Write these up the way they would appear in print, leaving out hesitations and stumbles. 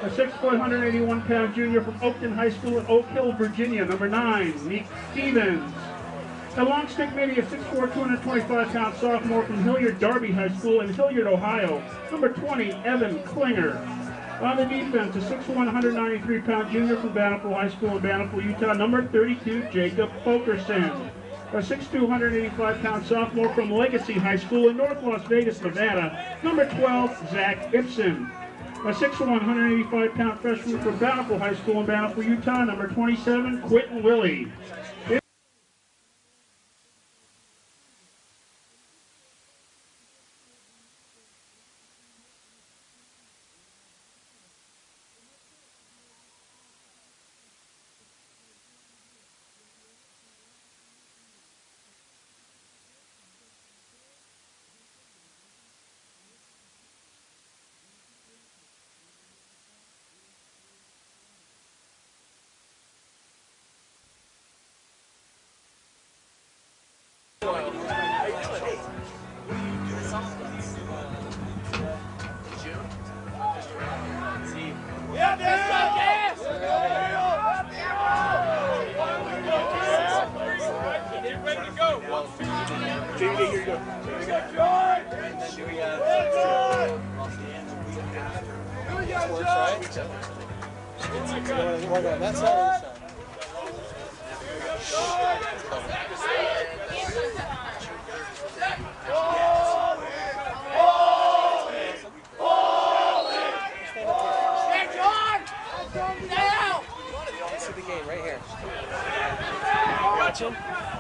A 6-foot, 181-pound junior from Oakton High School in Oak Hill, Virginia. Number 9, Meek Stevens. A long stick midi, a 6'4", 225-pound sophomore from Hilliard Darby High School in Hilliard, Ohio. Number 20, Evan Klinger. On the defense, a 6'1", 193-pound junior from Bannerful High School in Bannerful, Utah. Number 32, Jacob Fokerson. A 6'2", 185-pound sophomore from Legacy High School in North Las Vegas, Nevada. Number 12, Zach Ibsen. A 6'1", 185-pound freshman from Bountiful High School in Bountiful, Utah. Number 27, Quentin Willie.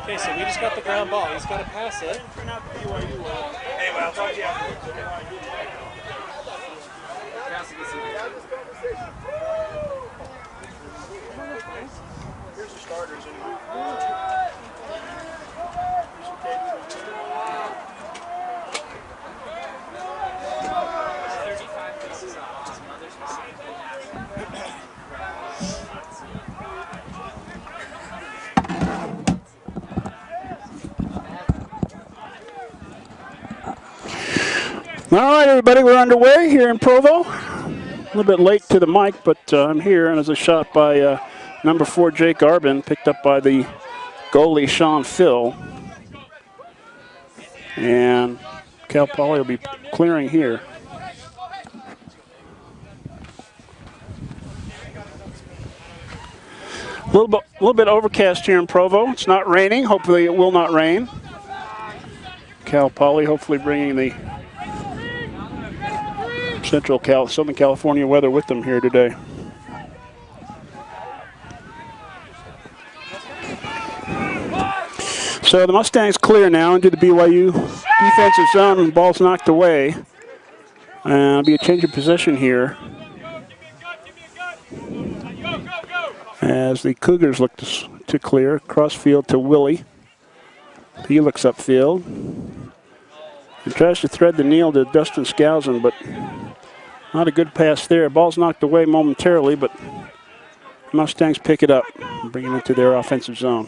Okay, so we just got the ground ball. He's got to pass it. Anyway, I'll talk to you after. Here's the starters. All right, everybody, we're underway here in Provo. A little bit late to the mic, but I'm here, and there's a shot by number 4, Jake Arbin, picked up by the goalie, Sean Phil. And Cal Poly will be clearing here. A little bit overcast here in Provo. It's not raining. Hopefully it will not rain. Cal Poly hopefully bringing the Southern California weather with them here today. So the Mustangs clear now into the BYU defensive zone, and the ball's knocked away. And it'll be a change of position here as the Cougars look to clear. Cross field to Willie. He looks upfield. He tries to thread the kneel to Dustin Skousen, but not a good pass there. Ball's knocked away momentarily, but Mustangs pick it up and bring it into their offensive zone.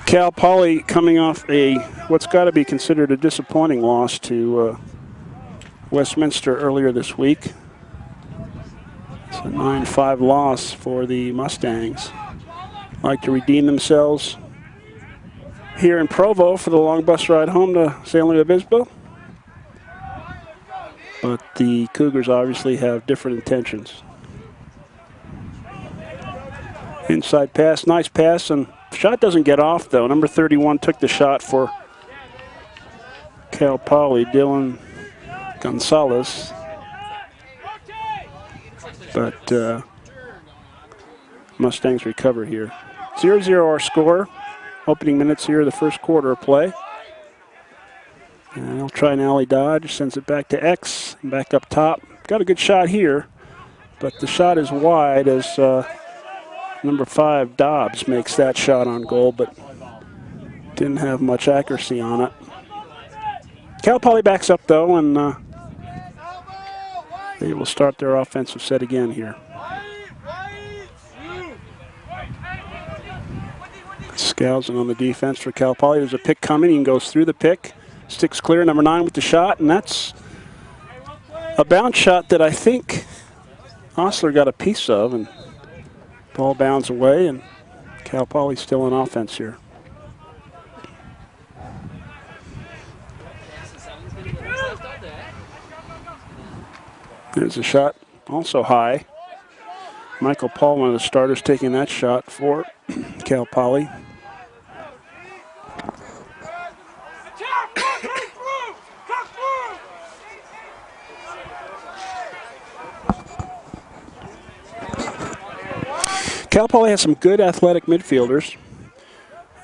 Cal Poly coming off what's got to be considered a disappointing loss to Westminster earlier this week. It's a 9-5 loss for the Mustangs. Like to redeem themselves here in Provo for the long bus ride home to San Luis Obispo. But the Cougars obviously have different intentions. Inside pass, nice pass, and shot doesn't get off though. Number 31 took the shot for Cal Poly, Dylan Gonzalez. But Mustangs recover here. 0-0 our score. Opening minutes here, the first quarter of play. And he'll try an alley dodge, sends it back to X, and back up top. Got a good shot here, but the shot is wide as number 5, Dobbs, makes that shot on goal, but didn't have much accuracy on it. Cal Poly backs up, though, and they will start their offensive set again here. Skousen on the defense for Cal Poly. There's a pick coming. He goes through the pick. Sticks clear, number 9 with the shot, and that's a bounce shot that I think Osler got a piece of, and ball bounds away, and Cal Poly still on offense here. There's a shot, also high. Michael Paul, one of the starters, taking that shot for Cal Poly. Cal Poly has some good athletic midfielders.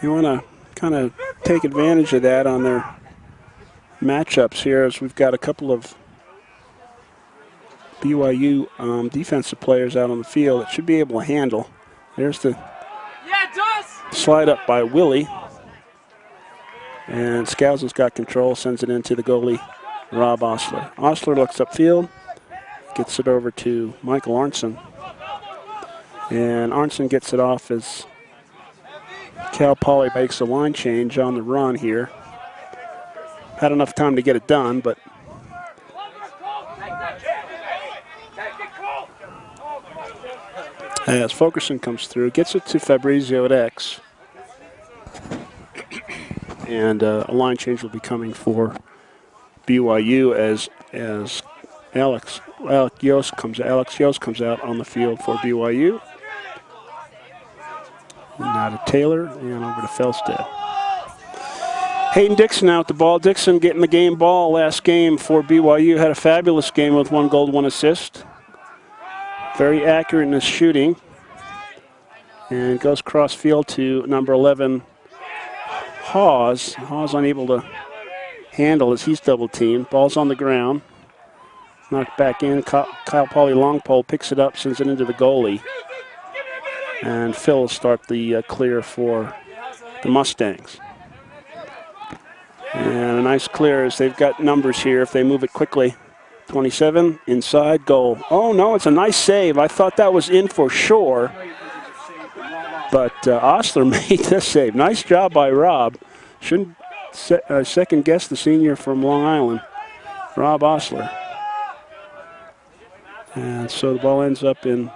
You want to kind of take advantage of that on their matchups here, as we've got a couple of BYU defensive players out on the field that should be able to handle. There's the slide up by Willie. And Skousen's got control, sends it into the goalie, Rob Osler. Osler looks upfield, gets it over to Michael Arnson. And Arnson gets it off as Cal Poly makes a line change on the run here. Had enough time to get it done, but as Fulkerson comes through, gets it to Fabrizio at X. And a line change will be coming for BYU as Alex Yost comes out on the field for BYU. Now to Taylor and over to Felstead. Hayden Dixon out the ball. Dixon getting the game ball last game for BYU. Had a fabulous game with 1 goal, 1 assist. Very accurate in his shooting. And goes cross field to number 11, Hawes. Hawes unable to handle as he's double teamed. Ball's on the ground. Knocked back in. Kyle Poly long pole picks it up, sends it into the goalie. And Phil will start the clear for the Mustangs. And a nice clear as they've got numbers here if they move it quickly. 27, inside, goal. Oh, no, it's a nice save. I thought that was in for sure. But Osler made the save. Nice job by Rob. Shouldn't second guess the senior from Long Island, Rob Osler. And so the ball ends up in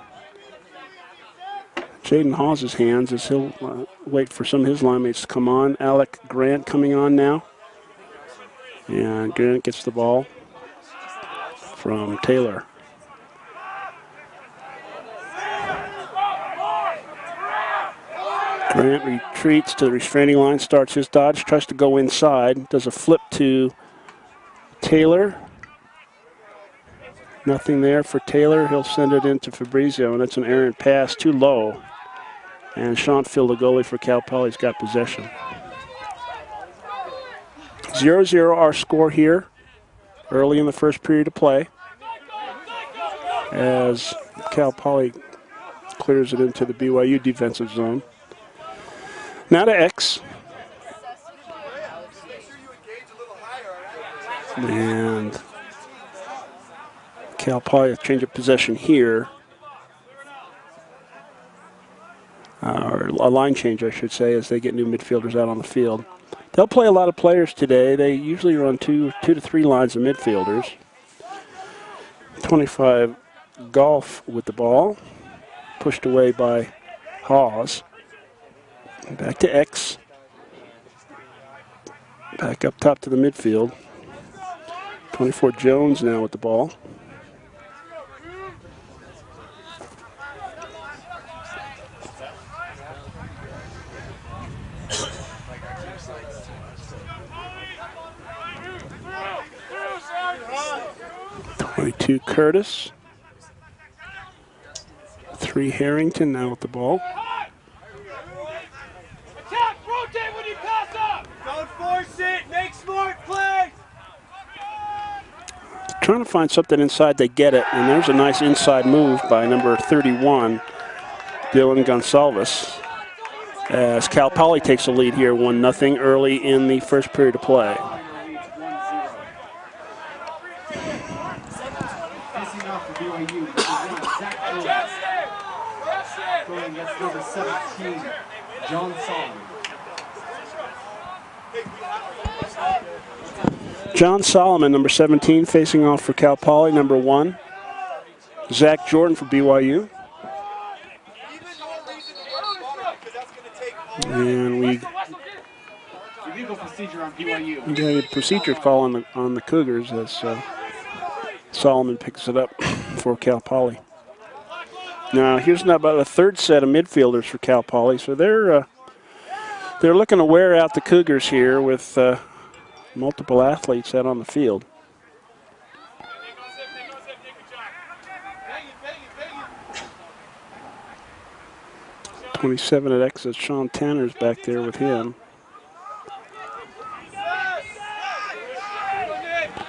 Jaden Hawes' hands as he'll wait for some of his line mates to come on. Alec Grant coming on now. And Grant gets the ball from Taylor. Grant retreats to the restraining line, starts his dodge, tries to go inside, does a flip to Taylor. Nothing there for Taylor. He'll send it into Fabrizio, and it's an errant pass too low. And Sean Phil, the goalie for Cal Poly's got possession. 0-0 our score here early in the first period of play as Cal Poly clears it into the BYU defensive zone. Now to X. And Cal Poly a change of possession here. Or a line change, I should say, as they get new midfielders out on the field. They'll play a lot of players today. They usually run two to three lines of midfielders. 25 Golf with the ball. Pushed away by Hawes. Back to X. Back up top to the midfield. 24 Jones now with the ball. To Curtis. 3 Harrington now with the ball. Attack, rotate when you pass up. Don't force it, make smart plays. Trying to find something inside, they get it, and there's a nice inside move by number 31, Dylan Gonsalves, as Cal Poly takes the lead here, 1-0 early in the first period of play. Going against number 17, John Solomon. John Solomon, number 17, facing off for Cal Poly, number 1. Zach Jordan for BYU. And we Illegal procedure on BYU. got a procedure call on the Cougars as Solomon picks it up for Cal Poly. Now here's about a third set of midfielders for Cal Poly, so they're looking to wear out the Cougars here with multiple athletes out on the field. .27 at exit. Sean Tanner's back there with him.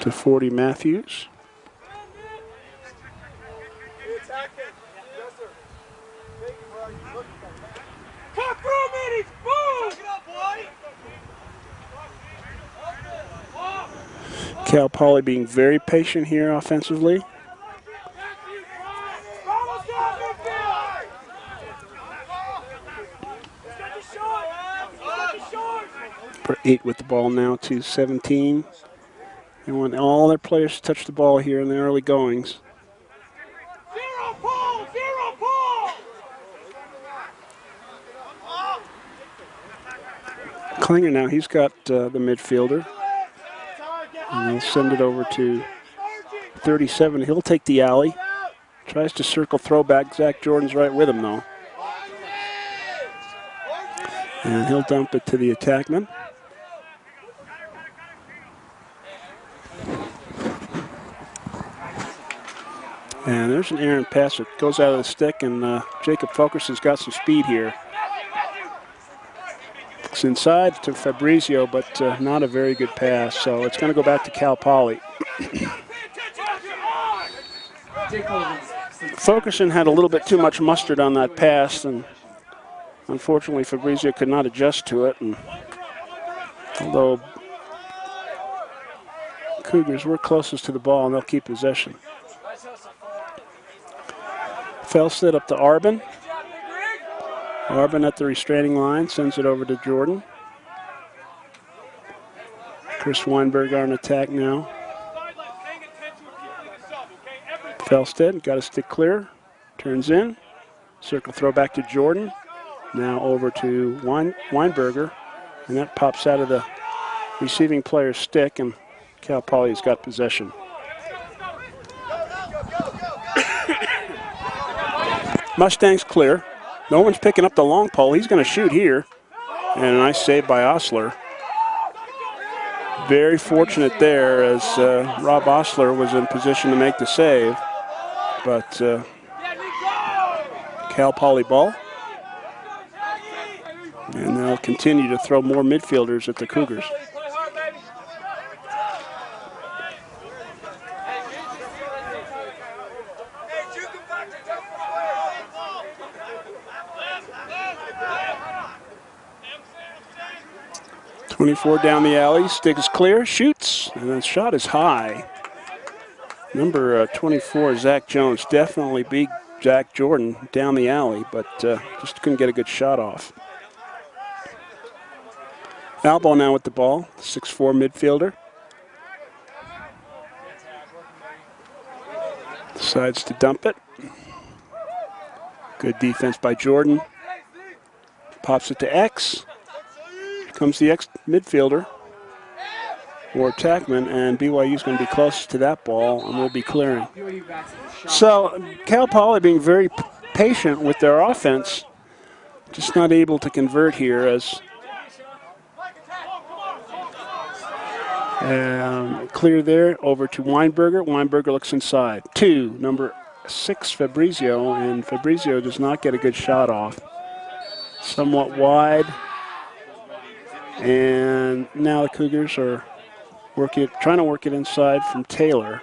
To 40 Matthews. Cal Poly being very patient here offensively. For 8 with the ball now to 17. They want all their players to touch the ball here in the early goings. Zero pull! Klinger now, he's got the midfielder. And he'll send it over to 37. He'll take the alley. Tries to circle throwback. Zach Jordan's right with him, though. And he'll dump it to the attackman. And there's an errant pass that goes out of the stick, and Jacob Fulkerson's got some speed here. It's inside to Fabrizio, but not a very good pass, so it's going to go back to Cal Poly. Fulkerson had a little bit too much mustard on that pass, and unfortunately Fabrizio could not adjust to it. And although Cougars were closest to the ball, and they'll keep possession. Felstead up to Arbin. Arbin at the restraining line, sends it over to Jordan. Chris Weinberg on attack now. Felstead got a stick clear, turns in. Circle throw back to Jordan. Now over to Weinberger, and that pops out of the receiving player's stick, and Cal Poly's got possession. Mustangs clear. No one's picking up the long pole. He's going to shoot here. And a nice save by Osler. Very fortunate there as Rob Osler was in position to make the save. But Cal Poly ball. And they'll continue to throw more midfielders at the Cougars. .24 down the alley, stick is clear, shoots, and that shot is high. Number 24, Zach Jones, definitely beat Zach Jordan down the alley, but just couldn't get a good shot off. Albo now with the ball, 6'4" midfielder. Decides to dump it. Good defense by Jordan. Pops it to X. Comes the ex-midfielder or attackman, and BYU's going to be close to that ball, and we'll be clearing. So Cal Poly being very patient with their offense, just not able to convert here as clear there over to Weinberger. Weinberger looks inside. 2, number 6, Fabrizio, and Fabrizio does not get a good shot off. Somewhat wide. And now the Cougars are trying to work it inside from Taylor.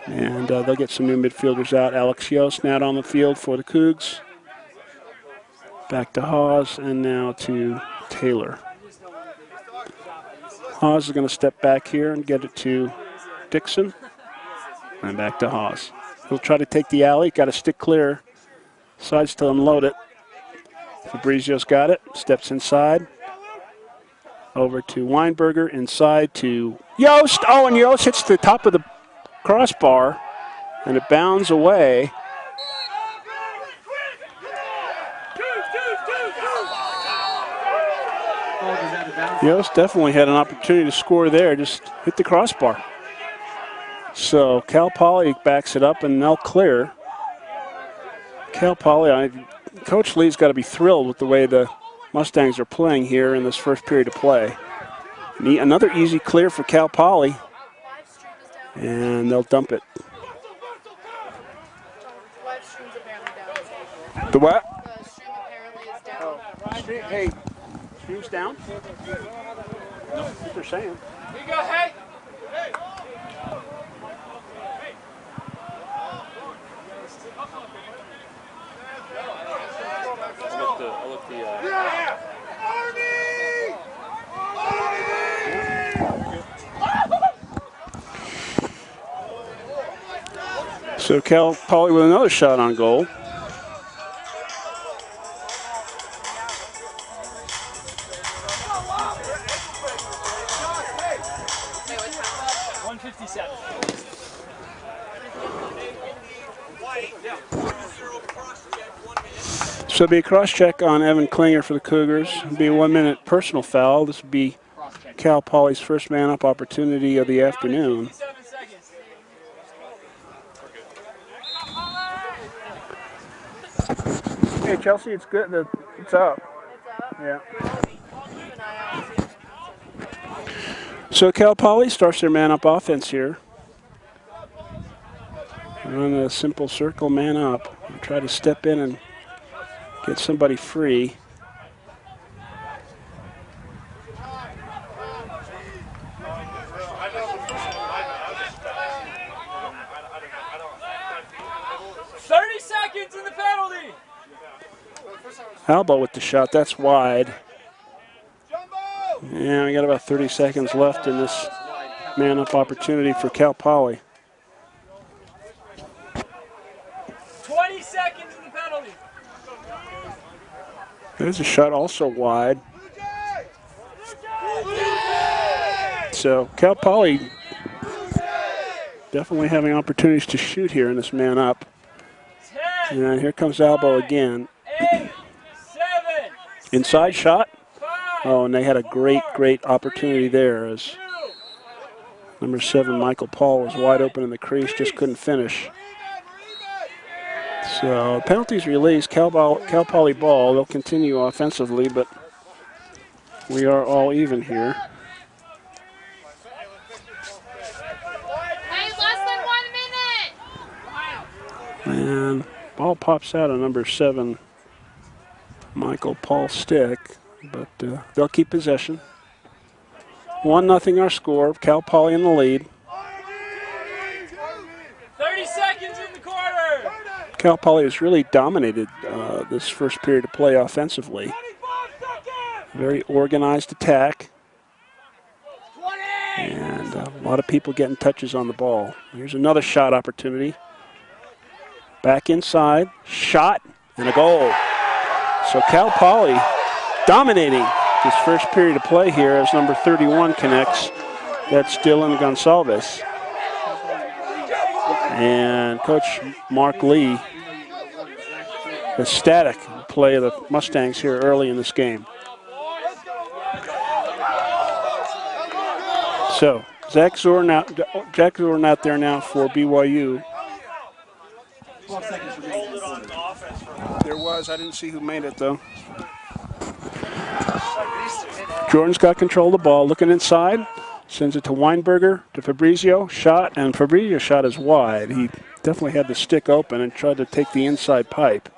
And they'll get some new midfielders out. Alex Yost now on the field for the Cougs. Back to Hawes, and now to Taylor. Hawes is going to step back here and get it to Dixon. And back to Hawes. He'll try to take the alley, got a stick clear. Decides to unload it. Fabrizio's got it, steps inside. Over to Weinberger, inside to Yost. Oh, and Yost hits the top of the crossbar, and it bounds away. Yost definitely had an opportunity to score there, just hit the crossbar. So Cal Poly backs it up, and they'll clear. Cal Poly, Coach Lee's got to be thrilled with the way the Mustangs are playing here in this first period of play. Another easy clear for Cal Poly, and they'll dump it. The what? The stream apparently is down. Hey, stream's down? That's what they're saying. Here you go, hey! So Cal Poly with another shot on goal. So it'll be a cross check on Evan Klinger for the Cougars. It'll be a 1-minute personal foul. This will be Cal Poly's first man up opportunity of the afternoon. Hey Chelsea, it's good. It's up. Yeah. So Cal Poly starts their man up offense here. Run a simple circle man up. Try to step in and get somebody free. Alba with the shot, that's wide. Yeah, we got about 30 seconds left in this man-up opportunity for Cal Poly. 20 seconds in the penalty. There's a shot also wide. So Cal Poly definitely having opportunities to shoot here in this man-up. And here comes Alba again. Inside shot. Oh, and they had a great opportunity there as number 7, Michael Paul, was wide open in the crease, just couldn't finish. So penalties released, Cal Poly ball. They'll continue offensively, but we are all even here. Hey, less than 1 minute! And ball pops out on number 7, Michael Paul stick, but they'll keep possession. 1-0 our score. Cal Poly in the lead. 30 seconds in the quarter. Cal Poly has really dominated this first period of play offensively. Very organized attack. And a lot of people getting touches on the ball. Here's another shot opportunity. Back inside, shot, and a goal. So Cal Poly dominating this first period of play here as number 31 connects. That's Dylan Gonsalves. And Coach Mark Lee ecstatic play of the Mustangs here early in this game. So Jack Zorn out there now for BYU. There was, I didn't see who made it though. Jordan's got control of the ball, looking inside, sends it to Weinberger, to Fabrizio, shot, and Fabrizio's shot is wide. He definitely had the stick open and tried to take the inside pipe.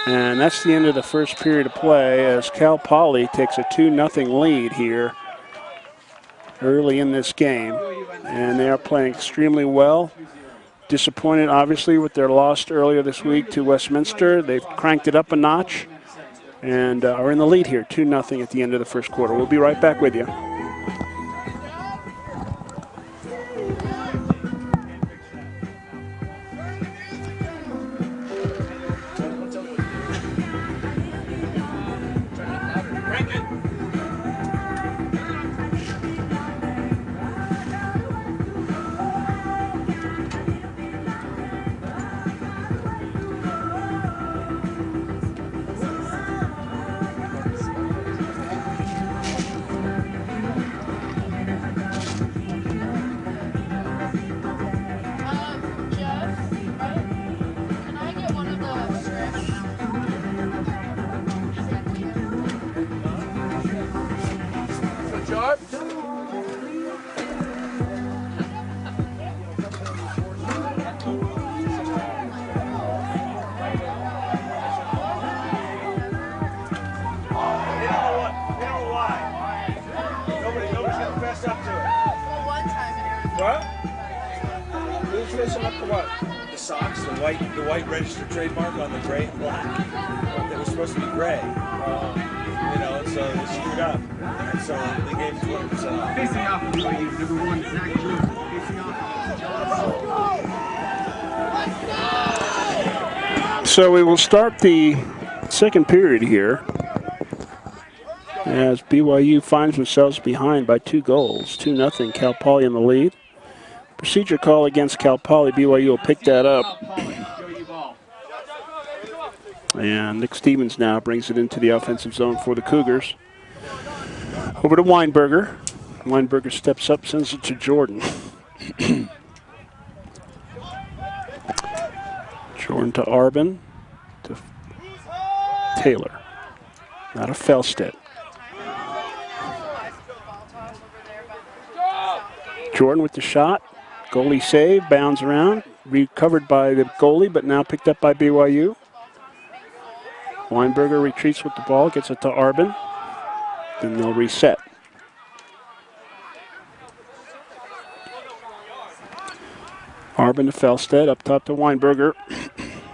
And that's the end of the first period of play as Cal Poly takes a 2-0 lead here early in this game. And they are playing extremely well. Disappointed, obviously, with their loss earlier this week to Westminster. They've cranked it up a notch and are in the lead here, 2-0 at the end of the first quarter. We'll be right back with you. congratulations up to what? The socks, the white registered trademark on the gray and black. That was supposed to be gray. You know, so they screwed up. And so they gave 20% Facing off of BYU, number 1, Zach Jordan. Facing off. So we will start the second period here as BYU finds themselves behind by 2 goals. 2-0, Cal Poly in the lead. Procedure call against Cal Poly. BYU will pick that up. And Nick Stevens now brings it into the offensive zone for the Cougars. Over to Weinberger. Weinberger steps up, sends it to Jordan. Jordan to Arbin. To Taylor. Now to Felstead. Jordan with the shot. Goalie save, bounds around. Recovered by the goalie, but now picked up by BYU. Weinberger retreats with the ball, gets it to Arbin. Then they'll reset. Arbin to Felstead, up top to Weinberger.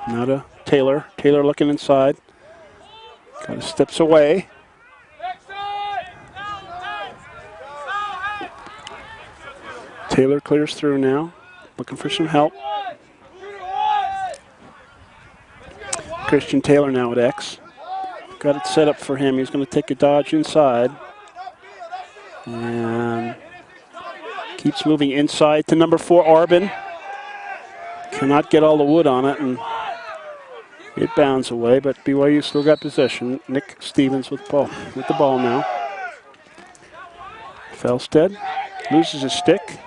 Now to Taylor. Taylor looking inside. Kind of steps away. Taylor clears through now, looking for some help. Christian Taylor now at X. Got it set up for him. He's going to take a dodge inside. And keeps moving inside to number 4, Arbin. Cannot get all the wood on it, and it bounds away, but BYU still got possession. Nick Stevens with the ball now. Felstead loses his stick.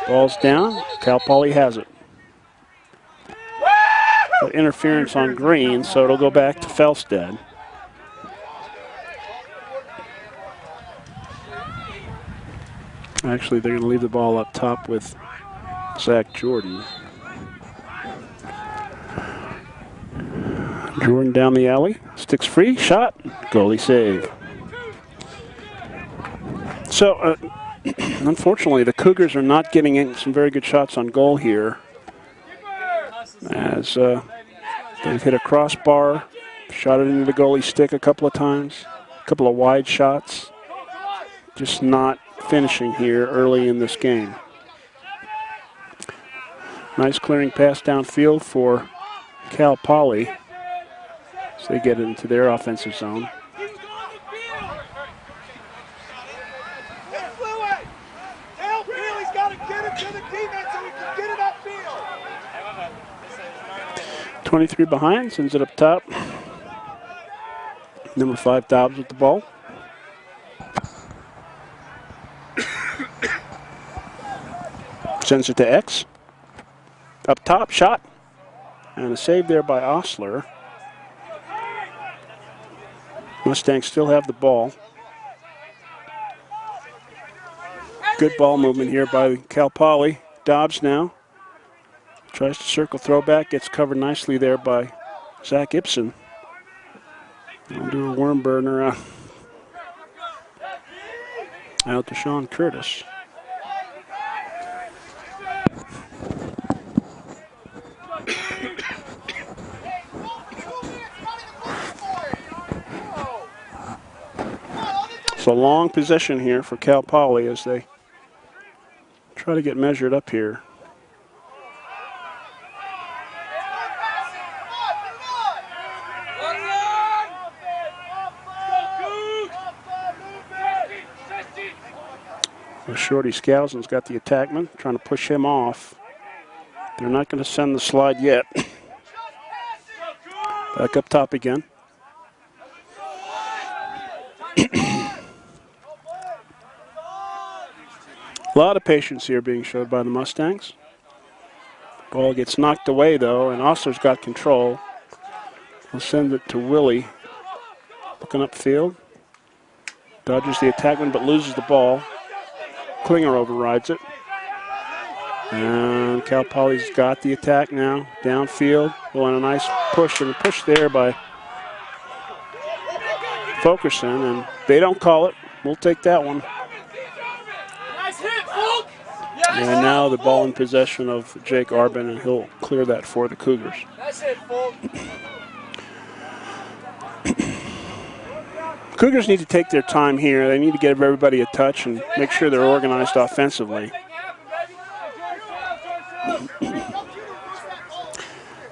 Ball's down. Cal Poly has it. But interference on Green, so it'll go back to Felstead. Actually, they're going to leave the ball up top with Zach Jordan. Jordan down the alley. Sticks free. Shot. Goalie save. So, unfortunately, the Cougars are not getting in some very good shots on goal here, as they've hit a crossbar, shot it into the goalie stick a couple of times, a couple of wide shots, just not finishing here early in this game. Nice clearing pass downfield for Cal Poly as they get into their offensive zone. To the defense so we can get it upfield. 23 behind, sends it up top. Number 5 Dobbs with the ball. Sends it to X. Up top, shot. And a save there by Osler. Mustangs still have the ball. Good ball movement here by Cal Poly. Dobbs now tries to circle throwback, gets covered nicely there by Zach Ibsen. I'll do a worm burner out to Sean Curtis. It's a long possession here for Cal Poly as they try to get measured up here. Shorty Skousen's got the attackman, trying to push him off. They're not going to send the slide yet. Back up top again. A lot of patience here being showed by the Mustangs. Ball gets knocked away though, and Osler's got control. We'll send it to Willie. Looking upfield. Dodges the attackman but loses the ball. Klinger overrides it. And Cal Poly's got the attack now. Downfield. Well, and a nice push, and a push there by Fulkerson, and they don't call it. We'll take that one. And now the ball in possession of Jake Arbin, and he'll clear that for the Cougars. That's it, folks. Cougars need to take their time here. They need to give everybody a touch and make sure they're organized offensively.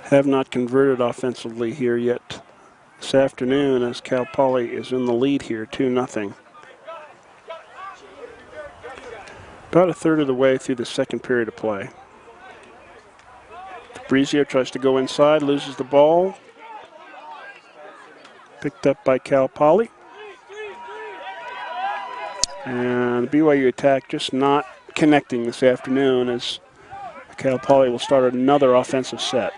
Have not converted offensively here yet this afternoon, as Cal Poly is in the lead here, 2-0. About a third of the way through the second period of play. Brizio tries to go inside, loses the ball. Picked up by Cal Poly. And the BYU attack just not connecting this afternoon, as Cal Poly will start another offensive set.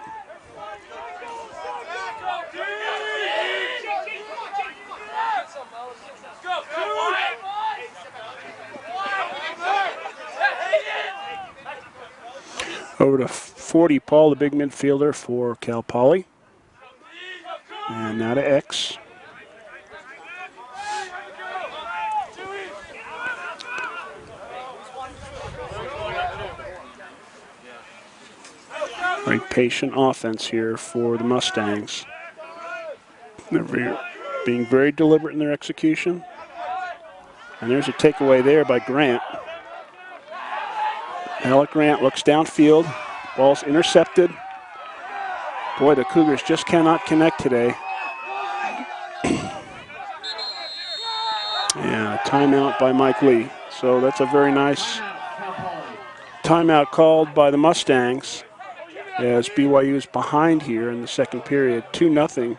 Over to 40, Paul, the big midfielder for Cal Poly. And now to X. Very patient offense here for the Mustangs. They're being very deliberate in their execution. And there's a takeaway there by Grant. Alec Grant looks downfield. Ball's intercepted. Boy, the Cougars just cannot connect today. Yeah, a timeout by Mike Lee. So that's a very nice timeout called by the Mustangs, as BYU is behind here in the second period, 2-0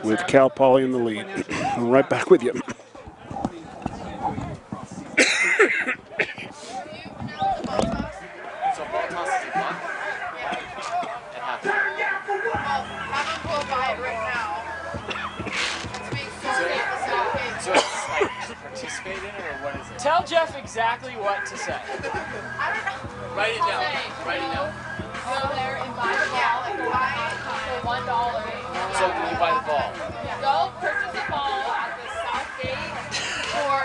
with Cal Poly in the lead. I'm right back with you. Tell Jeff exactly what to say. Write it down. Write it down. Go there and buy the ball for $1. So can you buy the ball? Go purchase a ball at the South Gate for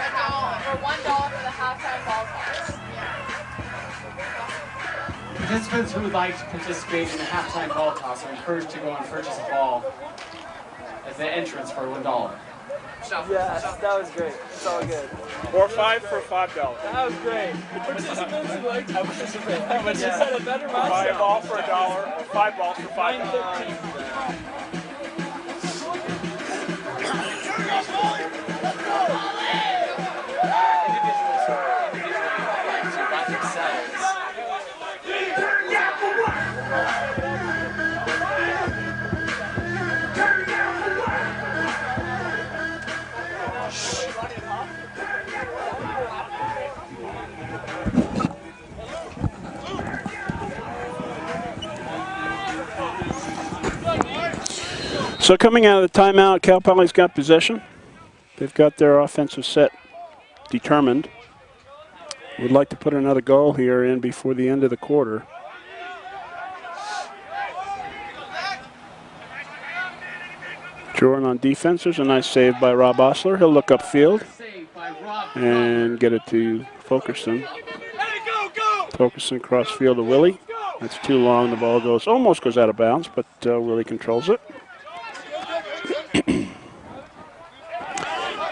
$1 for the halftime ball toss. Participants who would like to participate in the halftime ball toss are encouraged to go and purchase a ball as the entrance for $1. Yes, that was great. It's all good. Or 5 for $5. That was great. Participants who like to participate. But you said a better Buy a mindset. ball for $1 or 5 balls for $5. So coming out of the timeout, Cal Poly's got possession. They've got their offensive set determined. Would like to put another goal here in before the end of the quarter. Jordan on defense. There's a nice save by Rob Osler. He'll look upfield and get it to Fulkerson. Fulkerson cross field to Willie. That's too long. The ball almost goes out of bounds, but Willie controls it.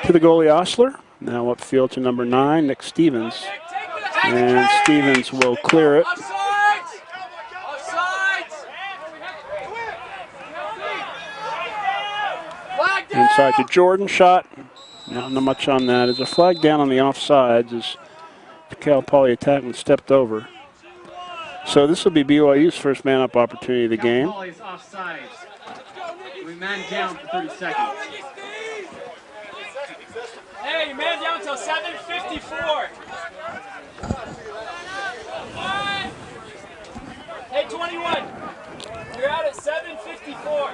To the goalie Osler. Now upfield to number 9, Nick Stevens. And Stevens will clear it. Inside to Jordan, shot. Not much on that. There's a flag down on the offsides as the Cal Poly attackman stepped over. So this will be BYU's first man-up opportunity of the game. Cal Poly's offsides. We man down for 30 seconds. Hey, man down until 7:54. Hey, 21. You're out at 7:54.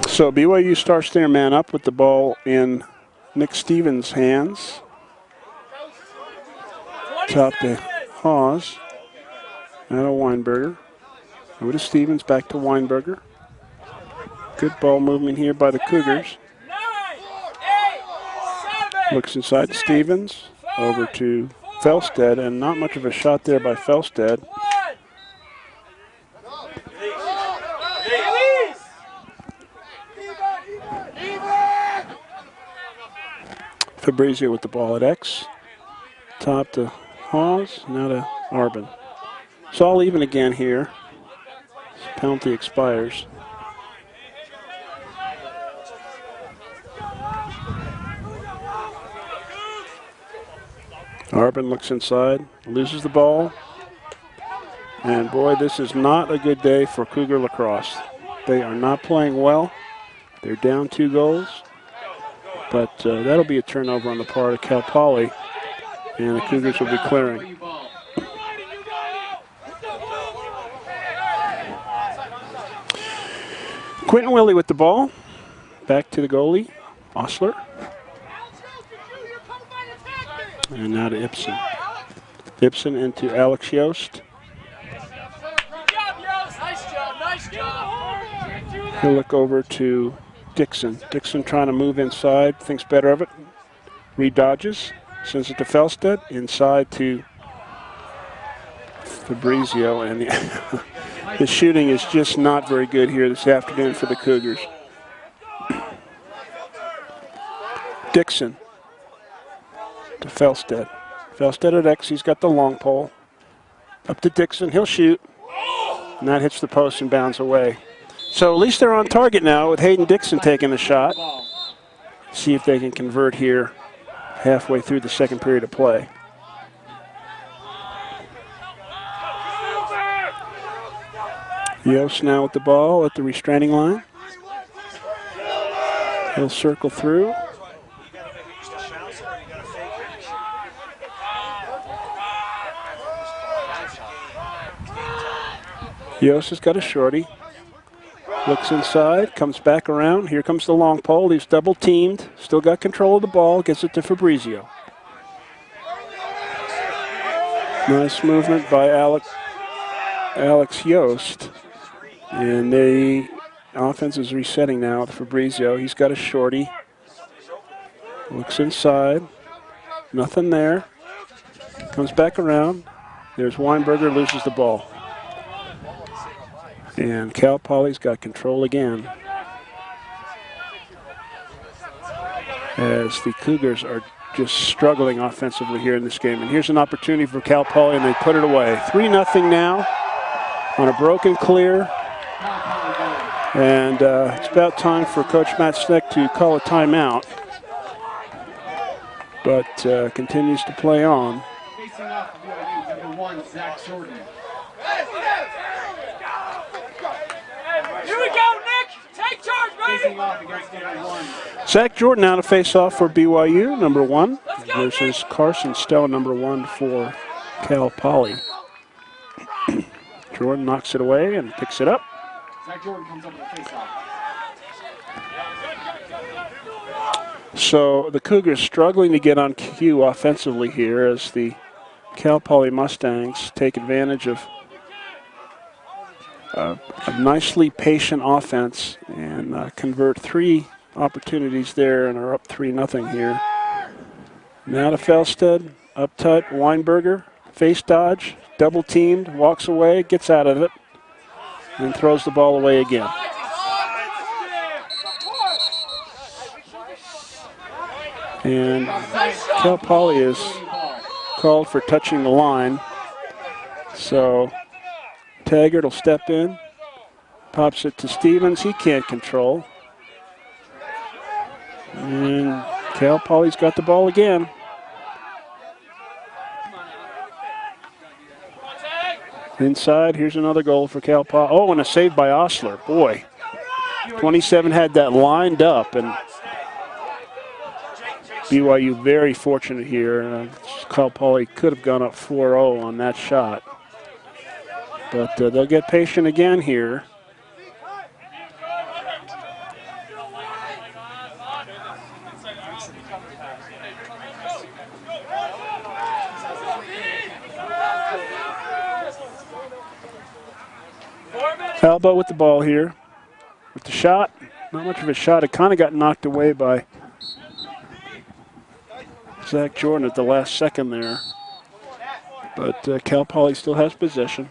So BYU starts their man up with the ball in Nick Stevens' hands. Top to Hawes. Now to Weinberger. Over to Stevens, back to Weinberger. Good ball movement here by the Cougars. 9, 8, Looks inside to Stevens, over to Felstead, and not much of a shot there by Felstead. Fabrizio with the ball at X. Top to Hawes, now to Arbin. It's all even again here. Penalty expires. Arbin looks inside, loses the ball. And boy, this is not a good day for Cougar Lacrosse. They are not playing well. They're down 2 goals. But that'll be a turnover on the part of Cal Poly. And the Cougars will be clearing. Quentin Willie with the ball. Back to the goalie, Osler. And now to Ibsen. Ibsen into Alex Yost. He'll look over to Dixon. Dixon trying to move inside, thinks better of it. Redodges, sends it to Felstead. Inside to Fabrizio. And the shooting is just not very good here this afternoon for the Cougars. Dixon to Felstead. Felstead at X, he's got the long pole. Up to Dixon, he'll shoot. And that hits the post and bounds away. So at least they're on target now with Hayden Dixon taking the shot. See if they can convert here halfway through the second period of play. Yost now with the ball at the restraining line. He'll circle through. Yost has got a shorty. Looks inside, comes back around. Here comes the long pole. He's double teamed. Still got control of the ball. Gets it to Fabrizio. Nice movement by Alex Yost. And the offense is resetting now to Fabrizio. He's got a shorty. Looks inside. Nothing there. Comes back around. There's Weinberger, loses the ball. And Cal Poly's got control again, as the Cougars are just struggling offensively here in this game. And here's an opportunity for Cal Poly, and they put it away. 3-0 now on a broken clear. And it's about time for Coach Matt Sneck to call a timeout, but continues to play on. Facing off BYU, number 1, Zach Jordan. Here we go, Nick! Take charge, Facing baby! off against number 1. Zach Jordan now to face off for BYU, number 1, versus Carson Stone, number 1 for Cal Poly. Jordan knocks it away and picks it up. Zach Jordan comes up with a face-off. So the Cougars struggling to get on cue offensively here as the Cal Poly Mustangs take advantage of a nicely patient offense and convert 3 opportunities there and are up 3-0 here. Now to Felstead, up tight, Weinberger, face dodge, double teamed, walks away, gets out of it, and throws the ball away again. And Cal Poly is called for touching the line. So Taggart will step in, pops it to Stevens. He can't control. And Cal Poly's got the ball again. Inside, here's another goal for Cal Poly. Oh, and a save by Osler. Boy, 27 had that lined up, and BYU very fortunate here. Cal Poly could have gone up 4-0 on that shot. But they'll get patient again here. Alba with the ball here. With the shot, not much of a shot. It kind of got knocked away by Zach Jordan at the last second there. But Cal Poly still has possession.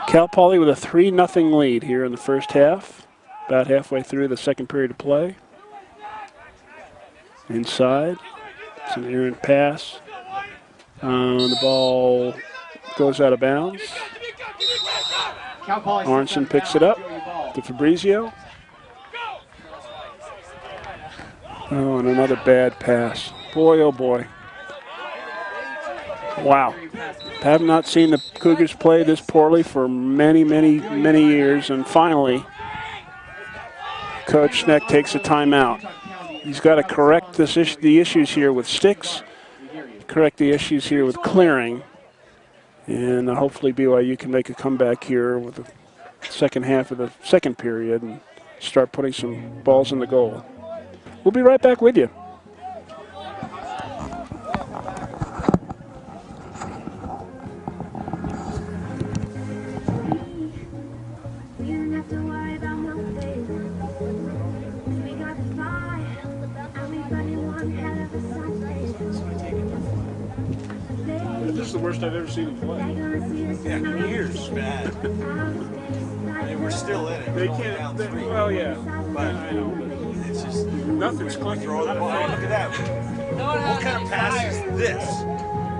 Cal Poly with a 3-0 lead here in the first half. About halfway through the second period of play. Inside. It's an errant pass. The ball goes out of bounds. Arnson picks it up to Fabrizio. Oh, and another bad pass. Boy, oh boy. Wow. Have not seen the Cougars play this poorly for many, many, many years. And finally, Coach Schneck takes a timeout. He's got to correct the issues here with sticks, correct the issues here with clearing. And hopefully BYU can make a comeback here with the second half of the second period and start putting some balls in the goal. We'll be right back with you. This is the worst I've ever seen them play. Yeah, years, man. And we're still in it. They We're can't. down 3. Well, yeah. But I know. it's just Nothing's clicking. throw the ball. Look at that. No one What has kind any of pass fire. is this?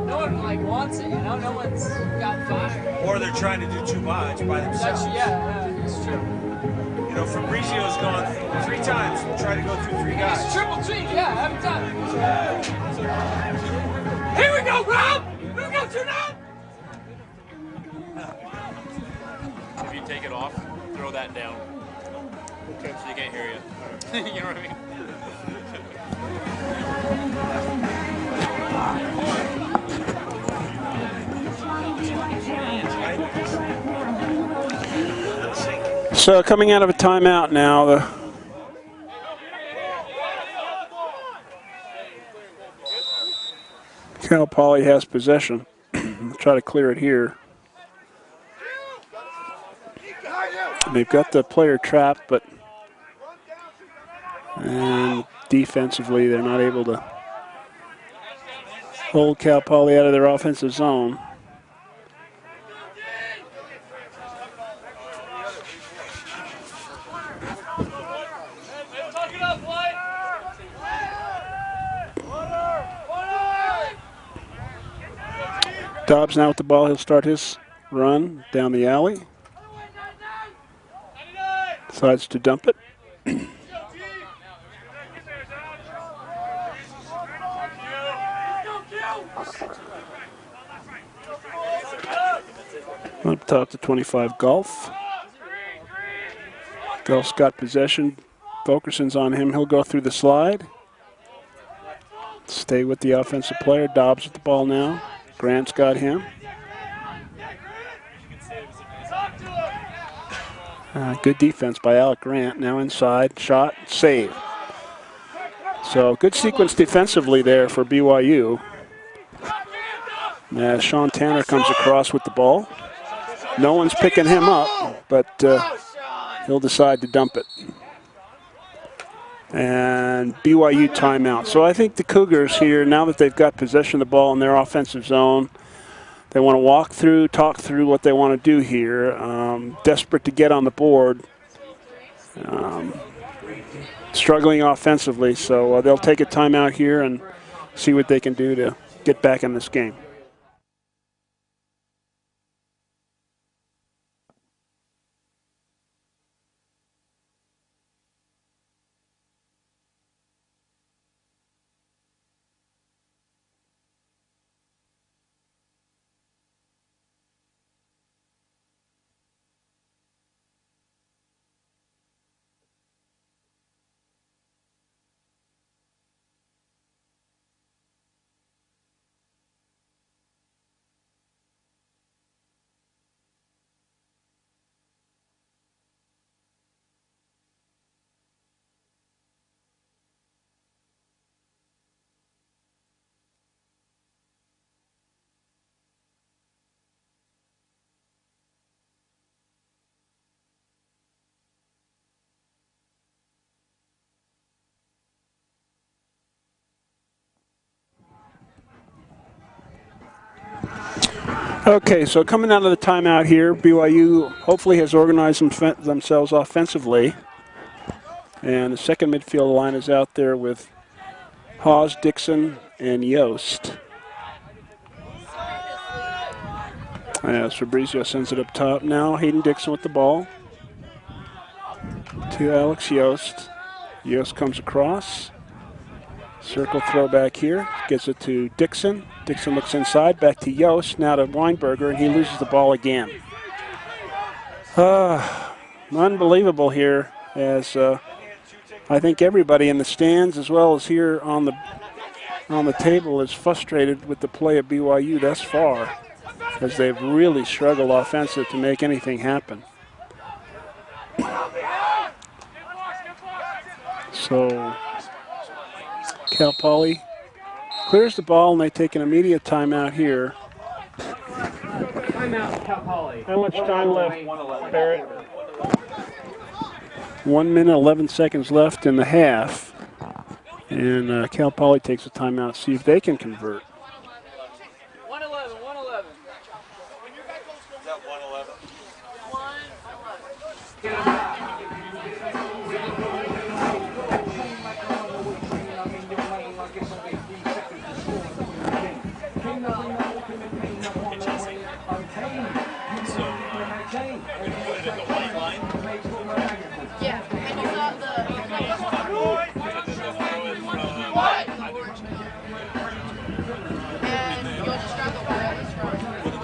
No one wants it, No one's got fire. Or they're trying to do too much by themselves. Yeah, it's true. You know, Fabrizio's gone 3 times and tried to go through 3 guys. It's triple team, every time. Here we go, Rob! Here we go, 2-0! If you take it off, throw that down. Okay. So you can't hear you. You know what I mean? So coming out of a timeout now, the Cal Poly has possession. Try to clear it here. They've got the player trapped, but and defensively they're not able to hold Cal Poly out of their offensive zone. Dobbs now with the ball. He'll start his run down the alley. Decides to dump it. Up top to 25, Golf. Golf's got possession. Volkerson's on him. He'll go through the slide. Stay with the offensive player. Dobbs with the ball now. Grant's got him. Good defense by Alec Grant. Now inside. Shot. Save. So good sequence defensively there for BYU. As Sean Tanner comes across with the ball. No one's picking him up, but he'll decide to dump it. And BYU timeout. So I think the Cougars here, now that they've got possession of the ball in their offensive zone, they want to walk through, talk through what they want to do here. Desperate to get on the board. Struggling offensively, so they'll take a timeout here and see what they can do to get back in this game. Okay, so coming out of the timeout here, BYU hopefully has organized themselves offensively. And the second midfield line is out there with Hawes, Dixon, and Yost. As Fabrizio sends it up top now, Hayden Dixon with the ball to Alex Yost. Yost comes across. Circle throw back here. Gets it to Dixon. Dixon looks inside. Back to Yost. Now to Weinberger, and he loses the ball again. Unbelievable here, as I think everybody in the stands as well as here on the table is frustrated with the play of BYU thus far, as they've really struggled offensively to make anything happen. So Cal Poly clears the ball, and they take an immediate timeout here. Timeout, Cal Poly. How much time left, Barrett? 1 minute, 11 seconds left in the half. And Cal Poly takes a timeout to see if they can convert. 111, 111. Is that 111? 111. Yeah, and you got the and you'll just grab the wireless from a t-shirt.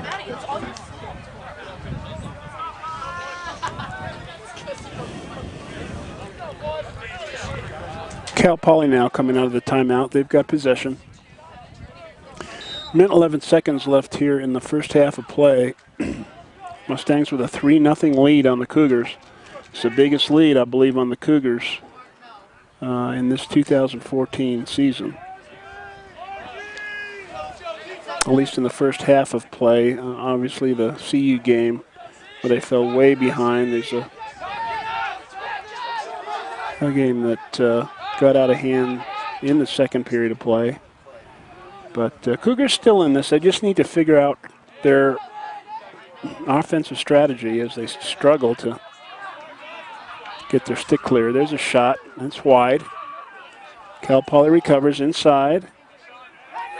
Maddie, it's all your fault. Cal Poly now coming out of the timeout. They've got possession. Minute 11 seconds left here in the first half of play. Mustangs with a 3-0 lead on the Cougars. It's the biggest lead, I believe, on the Cougars in this 2014 season. At least in the first half of play. Obviously the CU game where they fell way behind. There's a game that got out of hand in the second period of play. But Cougars still in this. They just need to figure out their offensive strategy as they struggle to get their stick clear. There's a shot. That's wide. Cal Poly recovers inside.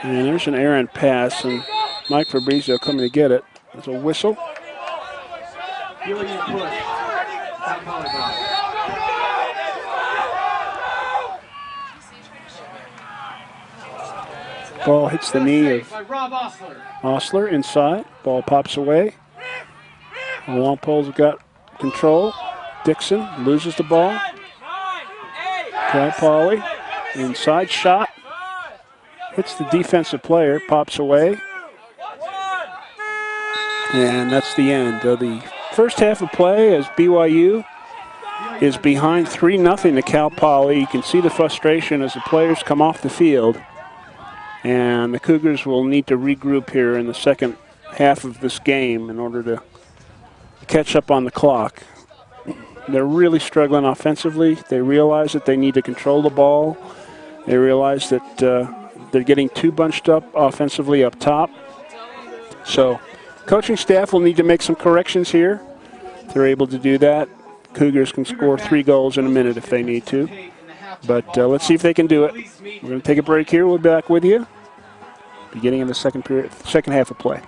And there's an errant pass, and Mike Fabrizio coming to get it. There's a whistle. Ball hits the knee of Osler inside. Ball pops away. The long poles have got control. Dixon loses the ball. Cal Poly inside shot. Hits the defensive player, pops away. And that's the end of the first half of play as BYU is behind 3-0 to Cal Poly. You can see the frustration as the players come off the field. And the Cougars will need to regroup here in the second half of this game in order to catch up on the clock. They're really struggling offensively. They realize that they need to control the ball. They realize that they're getting too bunched up offensively up top. So coaching staff will need to make some corrections here. If they're able to do that, Cougars can score 3 goals in a minute if they need to. But let's see if they can do it. We're going to take a break here. We'll be back with you beginning in the second half of play.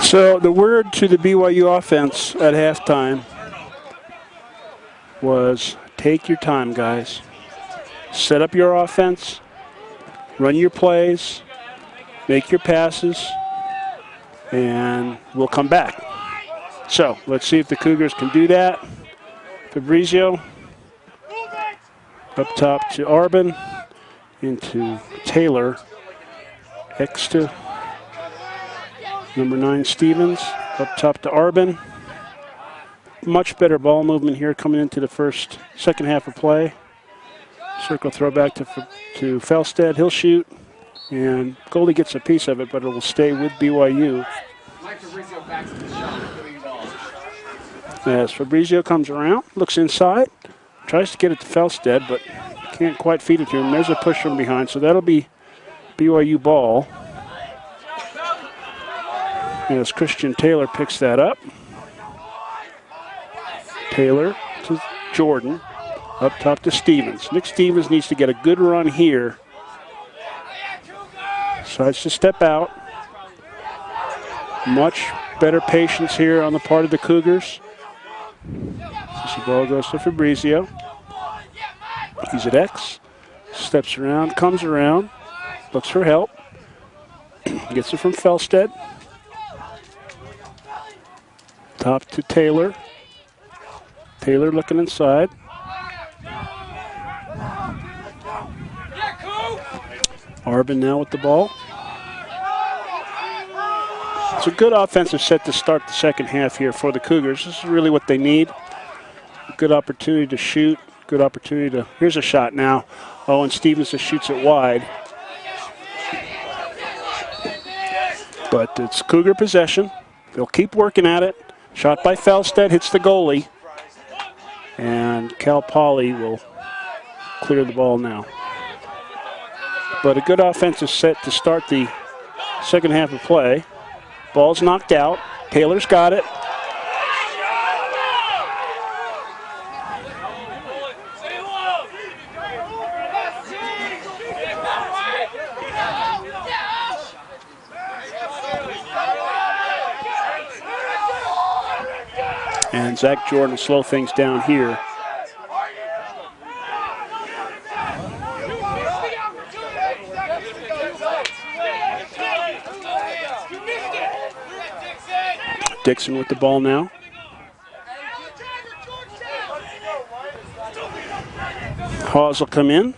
So the word to the BYU offense at halftime was take your time, guys. Set up your offense, run your plays, make your passes, and we'll come back. So let's see if the Cougars can do that. Fabrizio up top to Arbin, into Taylor, X to number 9 Stevens, up top to Arbin. Much better ball movement here coming into the second half of play. Circle throw back to Felstead. He'll shoot, and goalie gets a piece of it, but it will stay with BYU. As Fabrizio comes around, looks inside, tries to get it to Felstead, but can't quite feed it to him. There's a push from behind, so that'll be BYU ball. As Christian Taylor picks that up. Taylor to Jordan, up top to Stevens. Nick Stevens needs to get a good run here. Decides to step out. Much better patience here on the part of the Cougars. As the ball goes to Fabrizio. He's at X. Steps around, comes around, looks for help. Gets it from Felstead. Top to Taylor. Taylor looking inside. Arbin now with the ball. It's a good offensive set to start the second half here for the Cougars. This is really what they need. A good opportunity to shoot. Good opportunity to, here's a shot now. Oh, and Stevens just shoots it wide. But it's Cougar possession. They'll keep working at it. Shot by Felstead, hits the goalie. And Cal Poly will clear the ball now. But a good offensive set to start the second half of play. Ball's knocked out. Taylor's got it. And Zach Jordan will slow things down here. Dixon with the ball now. Hawes will come in.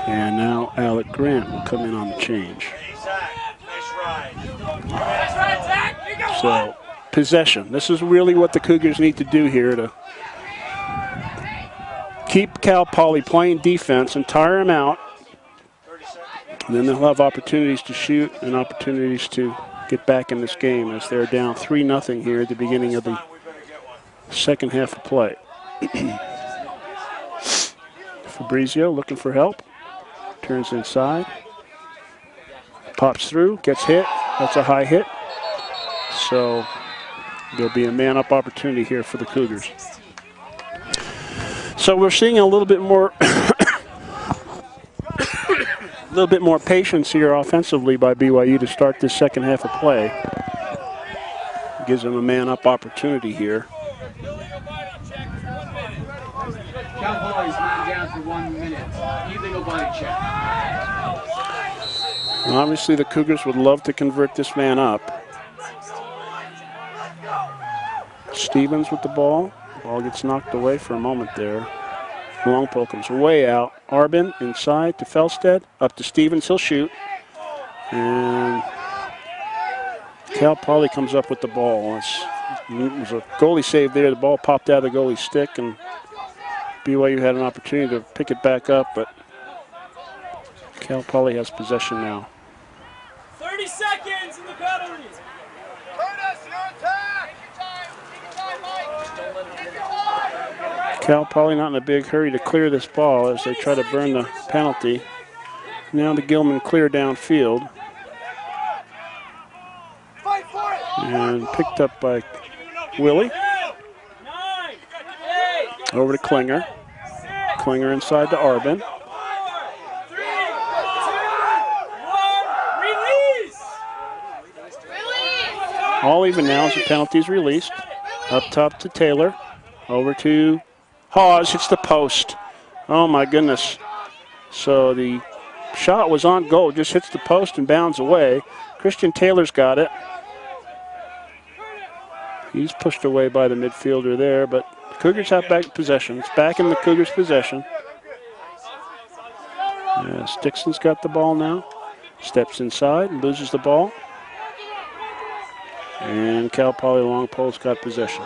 And now Alec Grant will come in on the change. So, possession. This is really what the Cougars need to do here to keep Cal Poly playing defense and tire him out. And then they'll have opportunities to shoot and opportunities to get back in this game as they're down 3-0 here at the beginning of the second half of play. Fabrizio looking for help. Turns inside. Pops through, gets hit. That's a high hit. So there'll be a man-up opportunity here for the Cougars. So we're seeing a little bit more a little bit more patience here offensively by BYU to start this second half of play. Gives them a man-up opportunity here. Cal Poly's man down for 1 minute. Illegal body check. And obviously the Cougars would love to convert this man up. Stevens with the ball. Ball gets knocked away for a moment there. Long pole comes way out. Arbin inside to Felstead. Up to Stevens. He'll shoot. And Cal Poly comes up with the ball. It was a goalie save there. The ball popped out of the goalie's stick, and BYU had an opportunity to pick it back up, but Cal Poly has possession now. 30 seconds in the penalty. Cal Poly not in a big hurry to clear this ball as they try to burn the penalty. Now the Gilman clear downfield. And picked up by Willie. Over to Klinger. Klinger inside to Arbin. all even now as the penalty's released. Up top to Taylor. Over to Hawes. Hits the post. Oh, my goodness. So the shot was on goal. Just hits the post and bounds away. Christian Taylor's got it. He's pushed away by the midfielder there, but the Cougars have back possession. It's back in the Cougars' possession. Dixon's got the ball now. Steps inside and loses the ball. And Cal Poly long pole's got possession.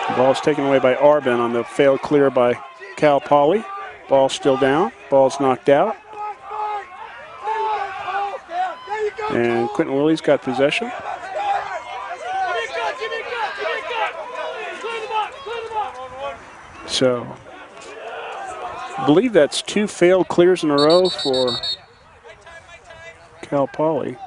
The ball's taken away by Arbin on the failed clear by Cal Poly. Ball's still down. Ball's knocked out. And Quentin Willie's got possession. So, I believe that's 2 failed clears in a row for Cal Poly.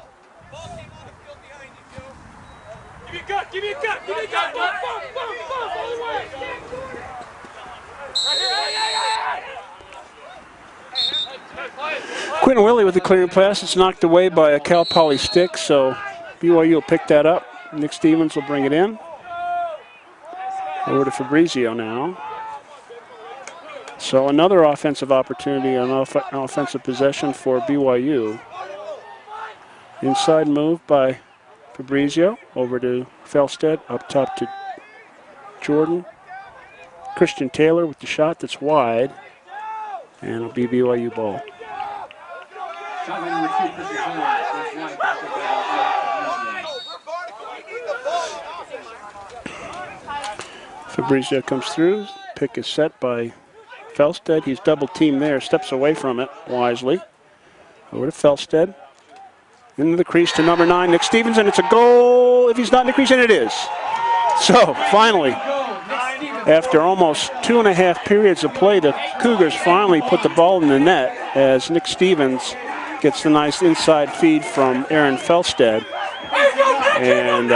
Quentin Willie with the clearing pass. It's knocked away by a Cal Poly stick, so BYU will pick that up. Nick Stevens will bring it in. Over to Fabrizio now. So another offensive opportunity on offensive possession for BYU. Inside move by Fabrizio. Over to Felstead. Up top to Jordan. Christian Taylor with the shot that's wide. And it'll be BYU ball. Fabrizio comes through. Pick is set by Felstead. He's double teamed there. Steps away from it wisely. Over to Felstead. Into the crease to number 9, Nick Stevens, and it's a goal. If he's not in the crease, and it is. So finally, after almost 2.5 periods of play, the Cougars finally put the ball in the net as Nick Stevens gets the nice inside feed from Aaron Felstead. And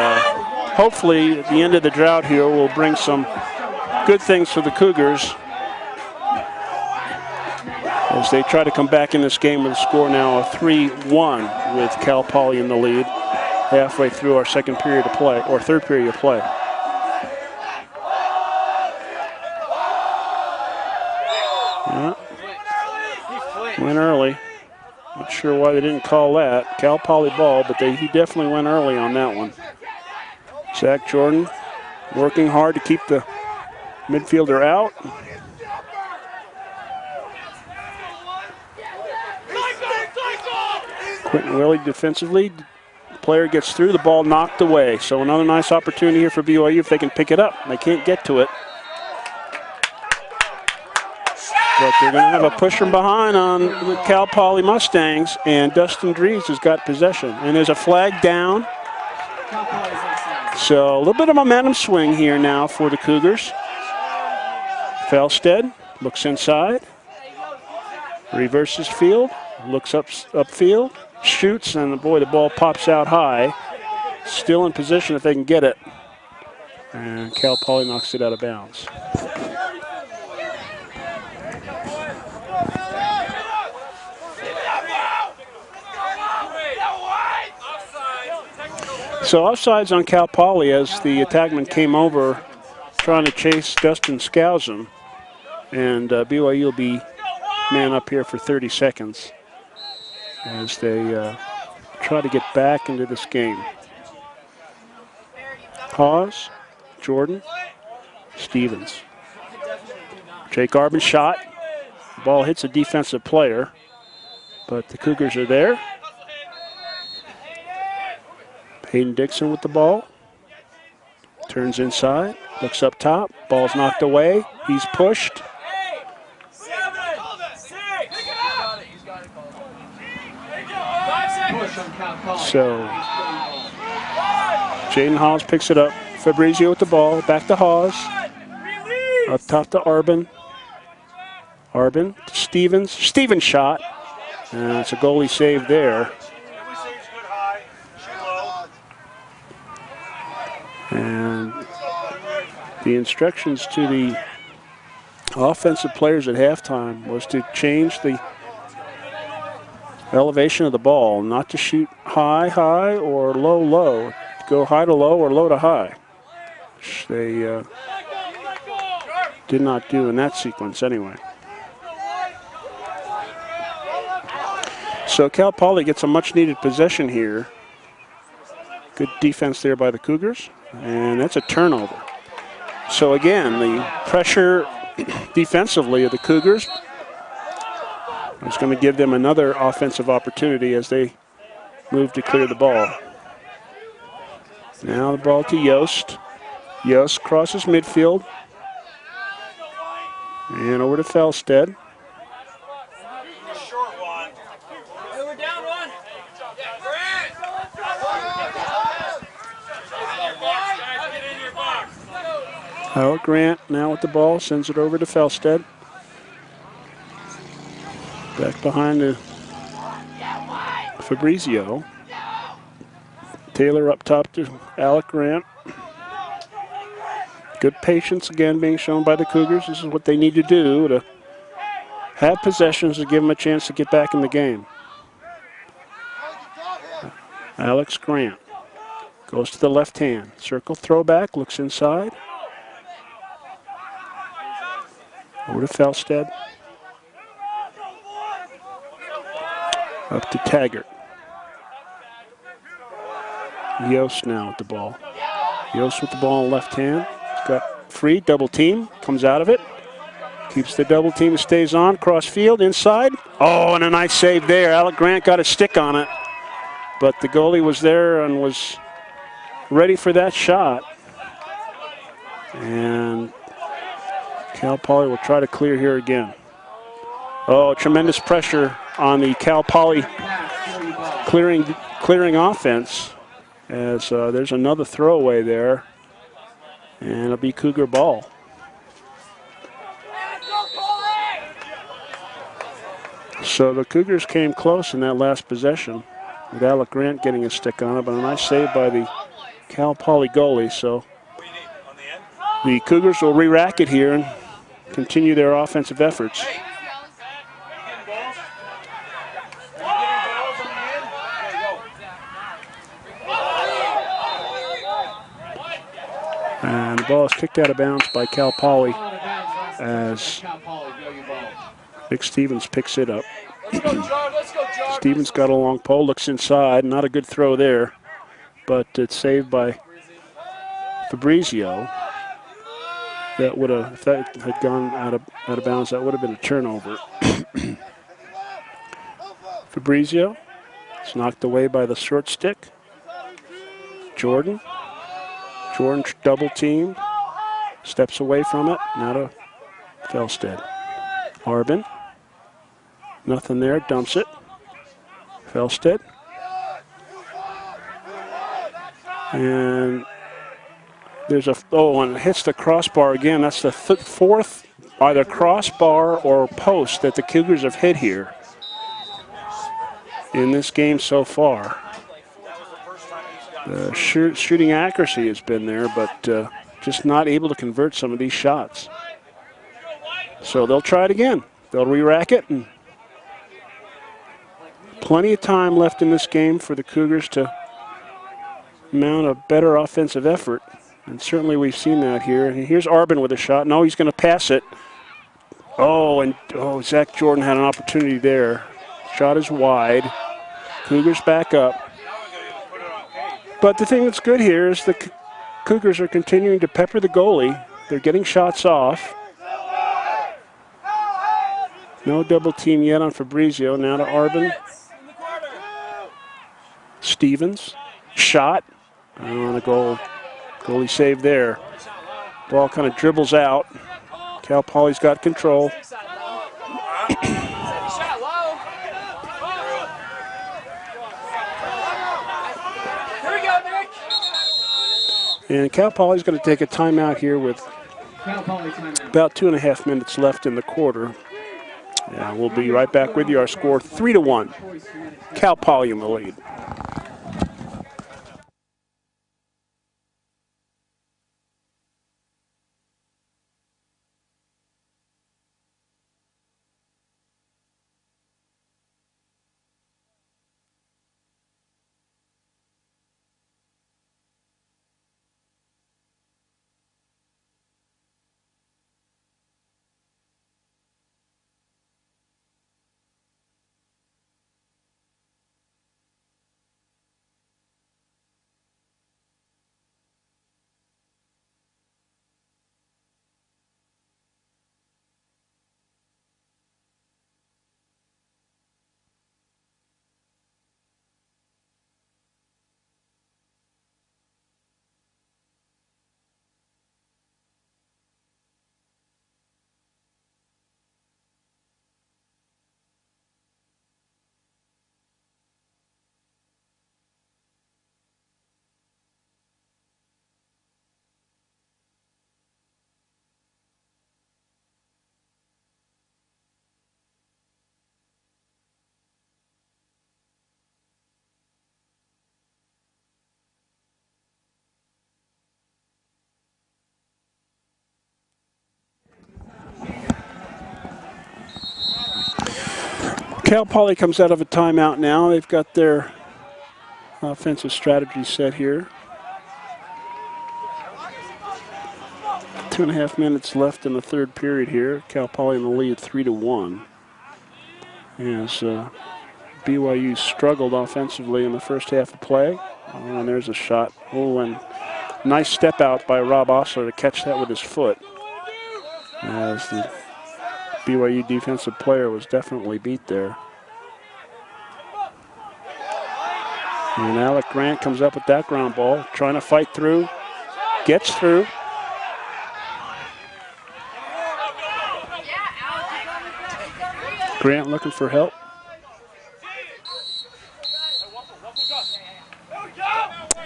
hopefully at the end of the drought here will bring some good things for the Cougars as they try to come back in this game with a score now of 3-1 with Cal Poly in the lead halfway through our second period of play, or third period of play. Yeah. Went early. Not sure why they didn't call that. Cal Poly ball, but he definitely went early on that one. Zach Jordan working hard to keep the midfielder out. Quentin Willie defensively. The player gets through, the ball knocked away. So another nice opportunity here for BYU if they can pick it up. They can't get to it. But they're going to have a push from behind on the Cal Poly Mustangs, and Dustin Dries has got possession. And there's a flag down. So a little bit of momentum swing here now for the Cougars. Felstead looks inside, reverses field, looks upfield, shoots, and boy, the ball pops out high. Still in position if they can get it. And Cal Poly knocks it out of bounds. So offsides on Cal Poly as the attackman came over trying to chase Dustin Skousen. And BYU will be man up here for 30 seconds as they try to get back into this game. Hawes, Jordan, Stevens. Jake Arbin's shot. Ball hits a defensive player, but the Cougars are there. Hayden Dixon with the ball. Turns inside, looks up top. Ball's knocked away. He's pushed. So, Jaden Hawes picks it up. Fabrizio with the ball. Back to Hawes. Up top to Arbin. Arbin to Stevens. Stevens shot. And it's a goalie save there. And The instructions to the offensive players at halftime was to change the elevation of the ball, not to shoot high, high, or low, low. Go high to low or low to high, which they did not do in that sequence anyway. So Cal Poly gets a much-needed possession here. Good defense there by the Cougars, and that's a turnover. So again, the pressure defensively of the Cougars is going to give them another offensive opportunity as they move to clear the ball. Now the ball to Yost. Yost crosses midfield. And over to Felstead. Alec Grant now with the ball, sends it over to Felstead. Back behind to Fabrizio. Taylor up top to Alec Grant. Good patience again being shown by the Cougars. This is what they need to do to have possessions to give them a chance to get back in the game. Alex Grant goes to the left hand. Circle throwback, looks inside. Over to Felstead. Up to Taggart. Yost now with the ball. Yost with the ball in left hand. He's got free, double team, comes out of it. Keeps the double team, stays on, cross field, inside. Oh, and a nice save there. Alec Grant got a stick on it, but the goalie was there and was ready for that shot. And Cal Poly will try to clear here again. Oh, tremendous pressure on the Cal Poly clearing offense, as there's another throwaway there, and it'll be Cougar ball. So the Cougars came close in that last possession, with Alec Grant getting a stick on it, but a nice save by the Cal Poly goalie. So the Cougars will re-rack it here and continue their offensive efforts. And the ball is kicked out of bounds by Cal Poly as Nick Stevens picks it up. Stevens got a long pole, looks inside. Not a good throw there, but it's saved by Fabrizio. That would have, if that had gone out of bounds, that would have been a turnover. Fabrizio, it's knocked away by the short stick. Jordan double teamed, steps away from it, now to Felstead. Arbin, nothing there, dumps it. Felstead. And there's and it hits the crossbar again. That's the fourth either crossbar or post that the Cougars have hit here in this game so far. The shooting accuracy has been there, but just not able to convert some of these shots. So they'll try it again. They'll re-rack it, and plenty of time left in this game for the Cougars to mount a better offensive effort. And certainly we've seen that here. And here's Arbin with a shot. No, he's going to pass it. Zach Jordan had an opportunity there. Shot is wide. Cougars back up. But the thing that's good here is the Cougars are continuing to pepper the goalie. They're getting shots off. No double team yet on Fabrizio. Now to Arbin. Stevens. Shot. On a goal. Goalie save there. Ball kind of dribbles out. Cal Poly's got control. And Cal Poly's going to take a timeout here with about 2.5 minutes left in the quarter. And we'll be right back with you. Our score 3-1. Cal Poly in the lead. Cal Poly comes out of a timeout now. They've got their offensive strategy set here. 2.5 minutes left in the third period here. Cal Poly in the lead 3-1. As BYU struggled offensively in the first half of play. And there's a shot. Oh, and nice step out by Rob Osler to catch that with his foot. As the BYU defensive player was definitely beat there. And Alec Grant comes up with that ground ball, trying to fight through, gets through. Grant looking for help.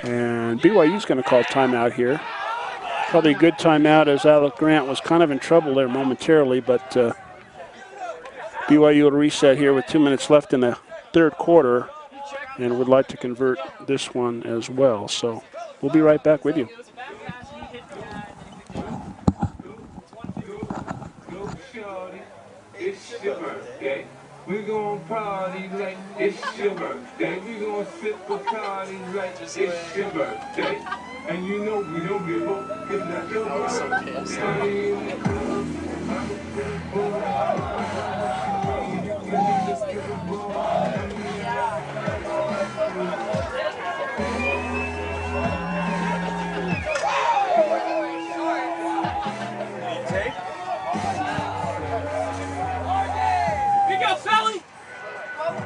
And BYU's going to call timeout here. Probably a good timeout as Alec Grant was kind of in trouble there momentarily, but BYU will reset here with 2 minutes left in the third quarter and would like to convert this one as well. So we'll be right back with you. It's your birthday. We're gonna party like it's your birthday. We're gonna sip a party like it's your birthday. And you know we don't give up. It's not your birthday.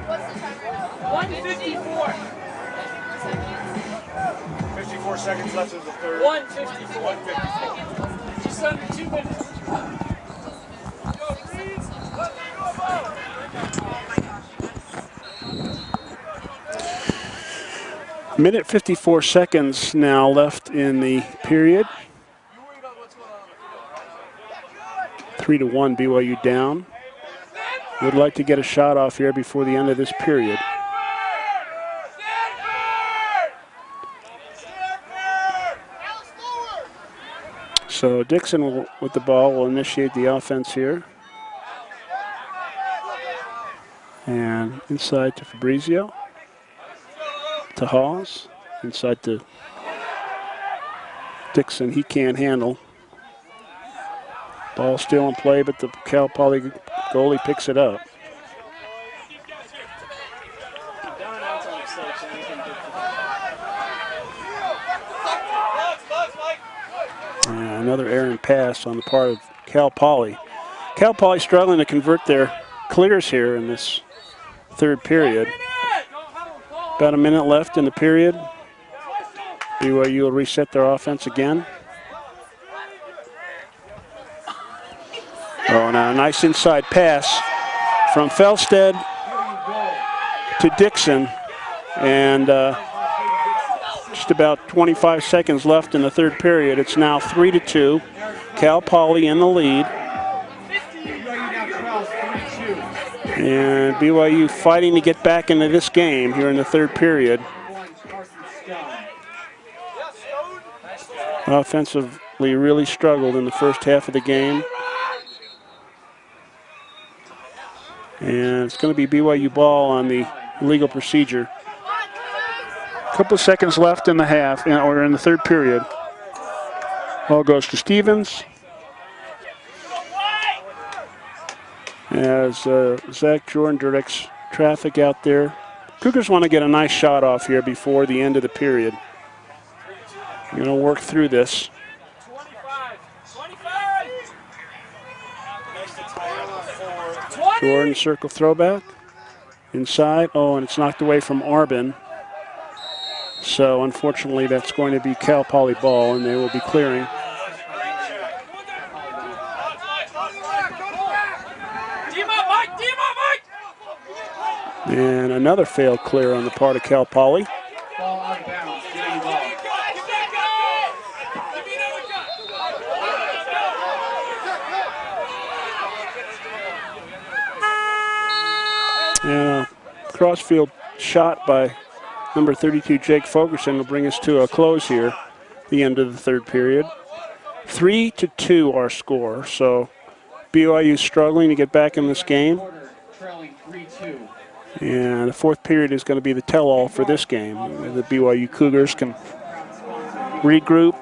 What's the time right now? 154. 54 seconds left of the third. 154. 154. Just under 2 minutes. Minute 54 seconds now left in the period. 3-1 BYU down. Would like to get a shot off here before the end of this period. So Dixon will, with the ball, will initiate the offense here. And inside to Fabrizio. To Hawes. Inside to Dixon. He can't handle. Ball still in play, but the Cal Poly goalie picks it up. And another errant pass on the part of Cal Poly. Cal Poly struggling to convert their clears here in this third period. About a minute left in the period. BYU will reset their offense again. Oh, now a nice inside pass from Felsted to Dixon. And just about 25 seconds left in the third period. It's now 3-2. Cal Poly in the lead. And BYU fighting to get back into this game here in the third period. Offensively really struggled in the first half of the game. And it's going to be BYU ball on the legal procedure. A couple of seconds left in the half, or in the third period. Ball goes to Stevens. As Zach Jordan directs traffic out there. Cougars want to get a nice shot off here before the end of the period. You're going to work through this. Jordan circle throwback. Inside. Oh, and it's knocked away from Arbin. So unfortunately that's going to be Cal Poly ball and they will be clearing. And another failed clear on the part of Cal Poly. Ball out of bounds. Getting ball. And a crossfield shot by number 32, Jake Fogerson, will bring us to a close here, the end of the third period. 3-2 our score, so BYU struggling to get back in this game. trailing 3-2. And the fourth period is going to be the tell-all for this game. The BYU Cougars can regroup,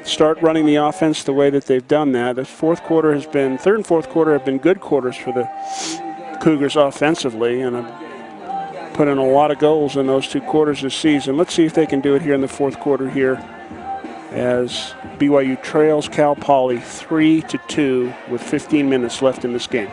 start running the offense the way that they've done that. The third and fourth quarter have been good quarters for the Cougars offensively, and have put in a lot of goals in those 2 quarters this season. Let's see if they can do it here in the fourth quarter here as BYU trails Cal Poly 3-2 with 15 minutes left in this game.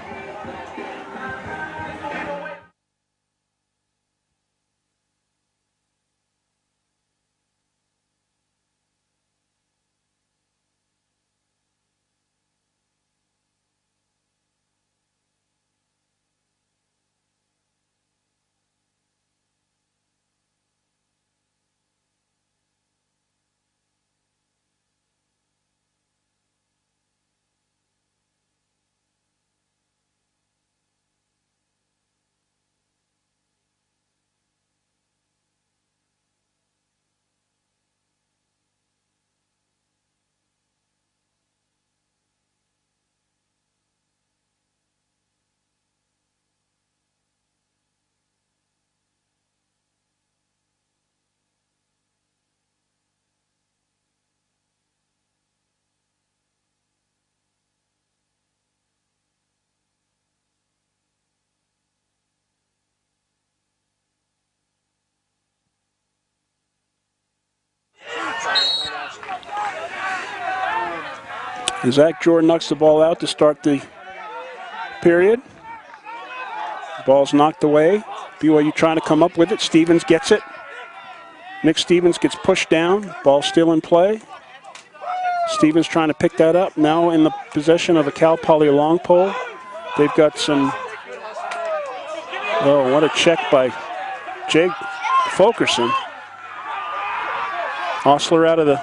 Zach Jordan knocks the ball out to start the period. Ball's knocked away. BYU trying to come up with it. Stevens gets it. Nick Stevens gets pushed down. Ball still in play. Stevens trying to pick that up. Now in the possession of a Cal Poly long pole. They've got some... Oh, what a check by Jake Fulkerson. Osler out of the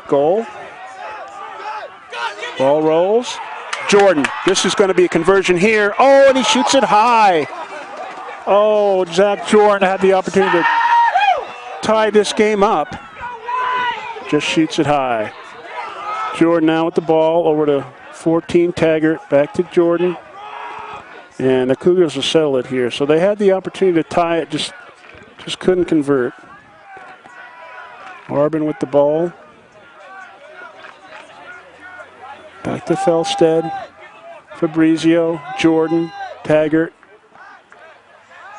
goal. Ball rolls. Jordan, this is going to be a conversion here. Oh, and he shoots it high. Oh, Zach Jordan had the opportunity to tie this game up. Just shoots it high. Jordan now with the ball over to 14 Taggart. Back to Jordan. And the Cougars will settle it here. So they had the opportunity to tie it, just couldn't convert. Arbin with the ball. Back to Felsted, Fabrizio, Jordan, Taggart.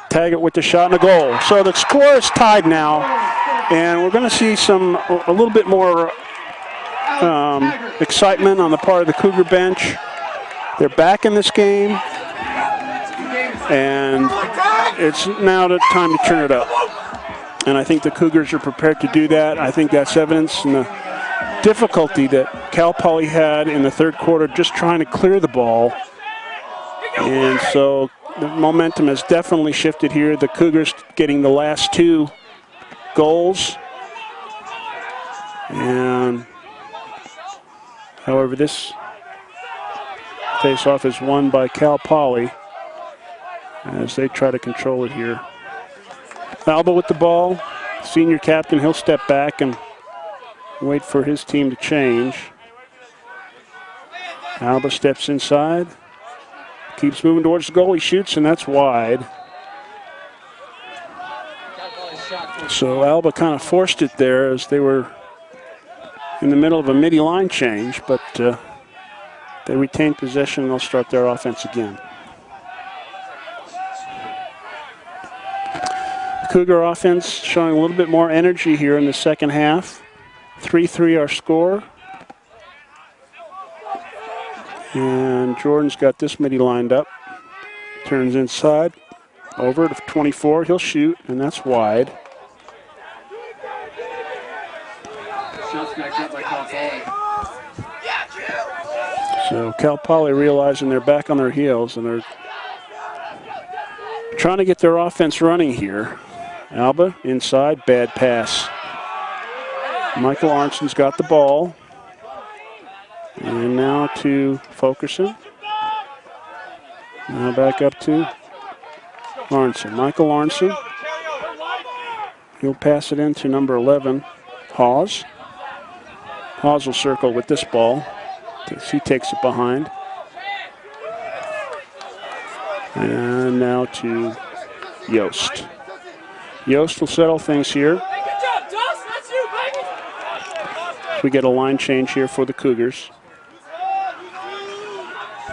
Taggart with the shot and a goal. So the score is tied now, and we're going to see a little bit more excitement on the part of the Cougar bench. They're back in this game, and it's now the time to turn it up. And I think the Cougars are prepared to do that. I think that's evidence in the difficulty that Cal Poly had in the third quarter just trying to clear the ball. And so the momentum has definitely shifted here. The Cougars getting the last 2 goals. And however, this face-off is won by Cal Poly as they try to control it here. Alba with the ball. Senior captain, he'll step back and wait for his team to change. Alba steps inside. Keeps moving towards the goal. He shoots, and that's wide. So Alba kind of forced it there as they were in the middle of a midi line change, but they retain possession and they'll start their offense again. Cougar offense showing a little bit more energy here in the second half. 3-3 our score. And Jordan's got this midi lined up. Turns inside. Over to 24. He'll shoot, and that's wide. Shots back up by Cal Poly. So Cal Poly realizing they're back on their heels, and they're trying to get their offense running here. Alba inside, bad pass. Michael Arnson's got the ball. And now to Fulkerson. Now back up to Arnson. Michael Arnson. He'll pass it into number 11, Hawes. Hawes will circle with this ball. He takes it behind. And now to Yost. Yost will settle things here. We get a line change here for the Cougars.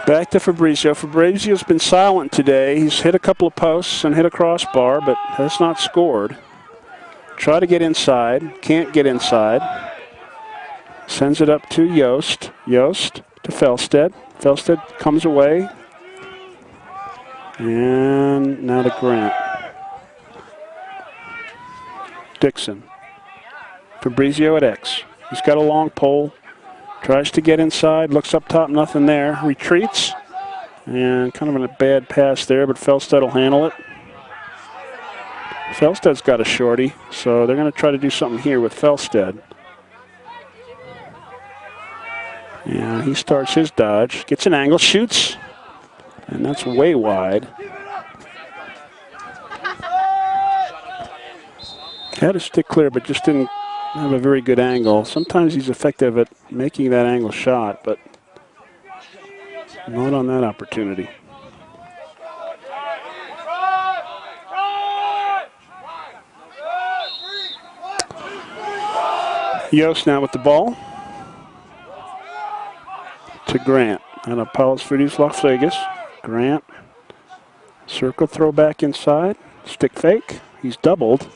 Back to Fabrizio. Fabrizio's been silent today. He's hit a couple of posts and hit a crossbar, but has not scored. Try to get inside. Can't get inside. Sends it up to Yost. Yost to Felstead. Felstead comes away. And now to Grant. Dixon. Fabrizio at X. He's got a long pole. Tries to get inside. Looks up top. Nothing there. Retreats. And kind of a bad pass there, but Felstead will handle it. Felstead's got a shorty, so they're going to try to do something here with Felstead. Yeah, he starts his dodge. Gets an angle. Shoots. And that's way wide. Had a stick clear, but just didn't have a very good angle. Sometimes he's effective at making that angle shot, but not on that opportunity. Yost now with the ball. To Grant. And a Paulus Fruities Las Vegas. Grant. Circle throw back inside. Stick fake. He's doubled.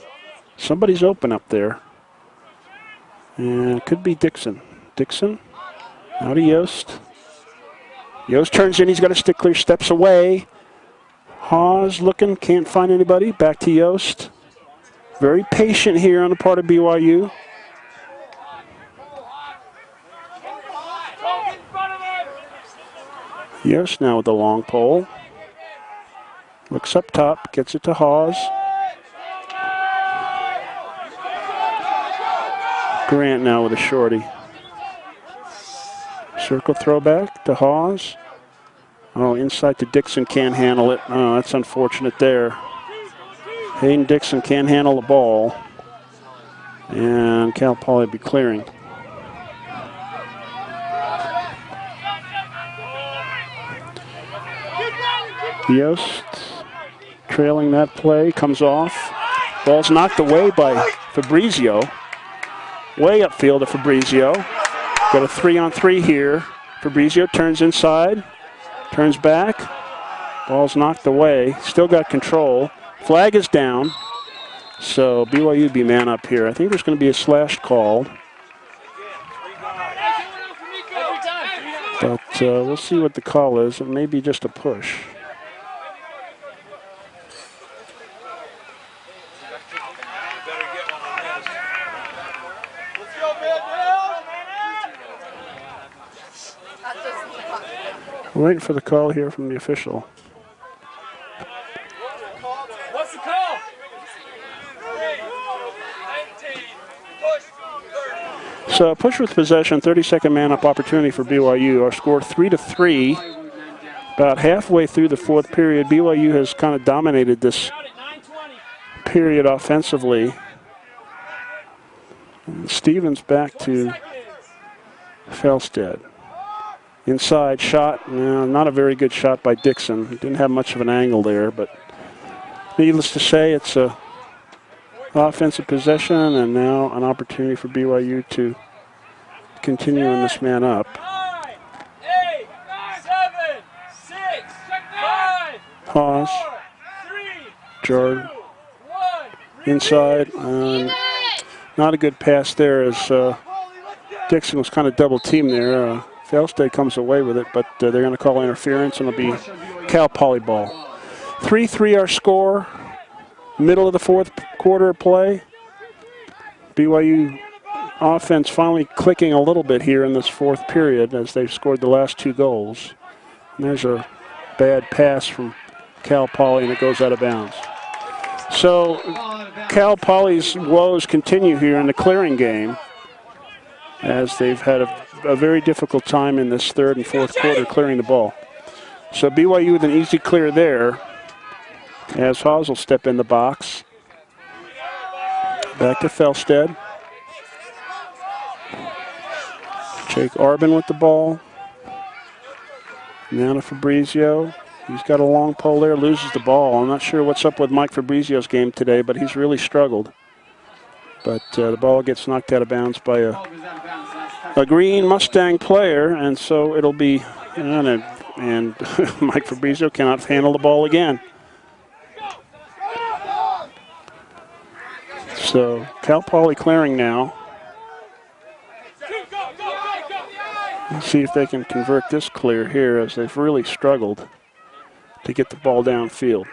Somebody's open up there. And it could be Dixon. Dixon. Out to Yost. Yost turns in. He's got a stick clear. Steps away. Hawes looking. Can't find anybody. Back to Yost. Very patient here on the part of BYU. Yost now with the long pole. Looks up top, gets it to Hawes. Grant now with a shorty. Circle throwback to Hawes. Oh, inside to Dixon, can't handle it. Oh, that's unfortunate there. Hayden Dixon can't handle the ball. And Cal Poly be clearing. Yost trailing that play, comes off. Ball's knocked away by Fabrizio. Way upfield to Fabrizio. Got a 3-on-3 here. Fabrizio turns inside, turns back. Ball's knocked away. Still got control. Flag is down. So BYU be man up here. I think there's going to be a slash called. But we'll see what the call is. It may be just a push. We're waiting for the call here from the official. What's the call? So push with possession, 30-second man-up opportunity for BYU. Our score 3-3. About halfway through the fourth period, BYU has kind of dominated this period offensively. And Stevens back to Felstead. Inside shot, not a very good shot by Dixon. He didn't have much of an angle there, but needless to say, it's a offensive possession and now an opportunity for BYU to continue in this man up. 9, 8, 7, 6, 5, Pause. 3, Jordan 2, 1. inside. Not a good pass there as Dixon was kind of double teamed there. Felstead comes away with it, but they're going to call interference, and it'll be Cal Poly ball. 3-3 our score. Middle of the fourth quarter of play. BYU offense finally clicking a little bit here in this fourth period as they've scored the last 2 goals. And there's a bad pass from Cal Poly, and it goes out of bounds. So Cal Poly's woes continue here in the clearing game as they've had a very difficult time in this third and fourth quarter clearing the ball. So BYU with an easy clear there as Hawes will step in the box. Back to Felstead. Jake Arbin with the ball. Now to Fabrizio. He's got a long pole there, loses the ball. I'm not sure what's up with Mike Fabrizio's game today, but he's really struggled. But the ball gets knocked out of bounds by a green Mustang player, and so it'll be, and Mike Fabrizio cannot handle the ball again. So Cal Poly clearing now. Let's see if they can convert this clear here, as they've really struggled to get the ball downfield.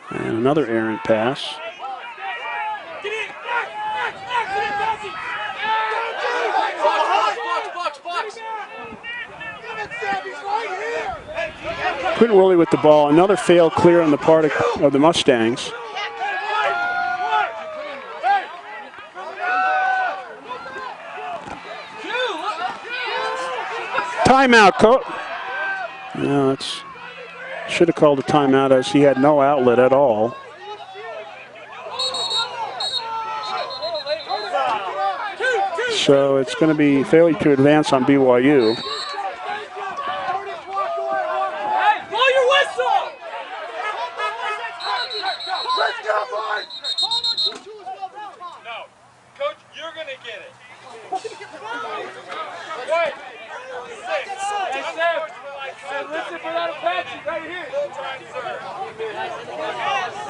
And another errant pass. Quinn Worley with the ball. Another failed clear on the part of the Mustangs. Timeout, coach. No, it's should have called a timeout, as he had no outlet at all. So it's going to be failure to advance on BYU.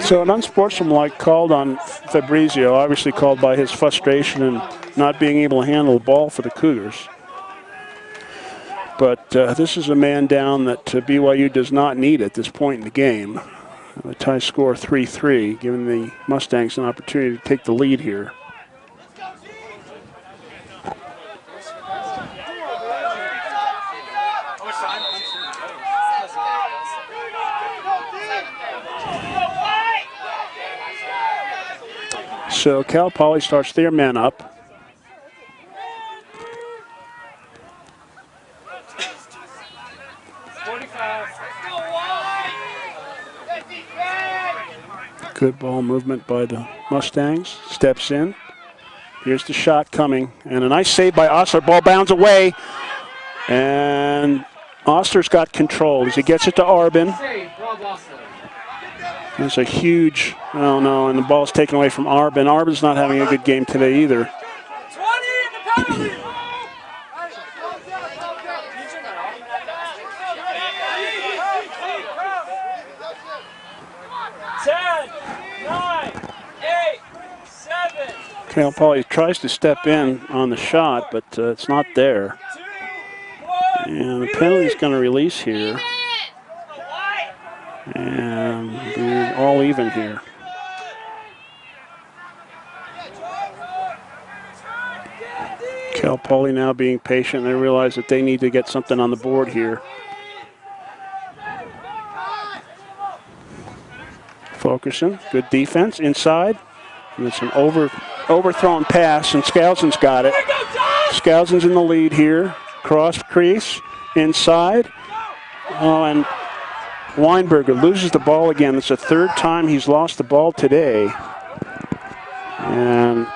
So an unsportsmanlike called on Fabrizio, obviously called by his frustration and not being able to handle the ball for the Cougars. But this is a man down that BYU does not need at this point in the game. The tie score 3-3, giving the Mustangs an opportunity to take the lead here. So Cal Poly starts their men up. Good ball movement by the Mustangs. Steps in. Here's the shot coming. And a nice save by Osler. Ball bounds away. And Osler's got control as he gets it to Arbin. There's a huge, oh no, and the ball's taken away from Arbin. Arbin's not having a good game today either. 20 in the penalty. 10, 9, 8, 7. Cal Poly tries to step in on the shot, but it's not there. And the penalty's going to release here. And we're all even here. Cal Poly now being patient. They realize that they need to get something on the board here. Fulkerson, good defense inside. And it's an overthrown pass, and Skousen's got it. Skousen's in the lead here. Cross crease, inside. Oh, and Weinberger loses the ball again. It's the third time he's lost the ball today. And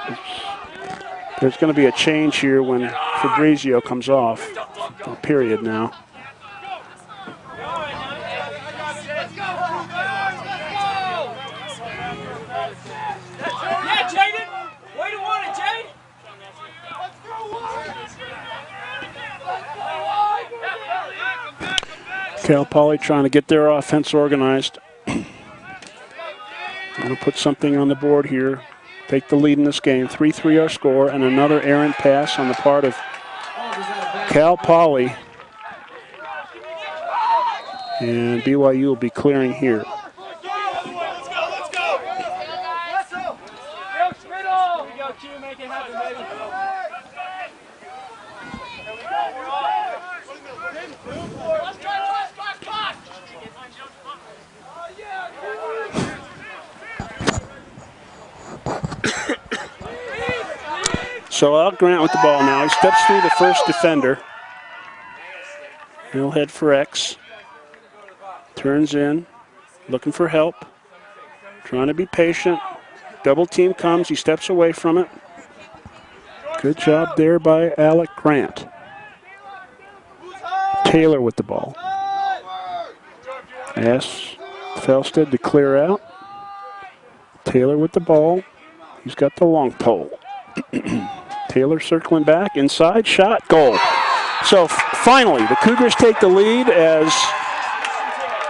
there's going to be a change here when Fabrizio comes off. A period now. Yeah, Jaden! Way to want it, Jade! Cal Poly trying to get their offense organized. Going to put something on the board here. Take the lead in this game. 3-3 our score, and another errant pass on the part of Cal Poly. And BYU will be clearing here. So Al Grant with the ball now. He steps through the first defender. He'll head for X. Turns in, looking for help. Trying to be patient. Double team comes, he steps away from it. Good job there by Alec Grant. Taylor with the ball. Asks Felsted to clear out. Taylor with the ball. He's got the long pole. Taylor circling back, inside, shot, goal. So finally, the Cougars take the lead as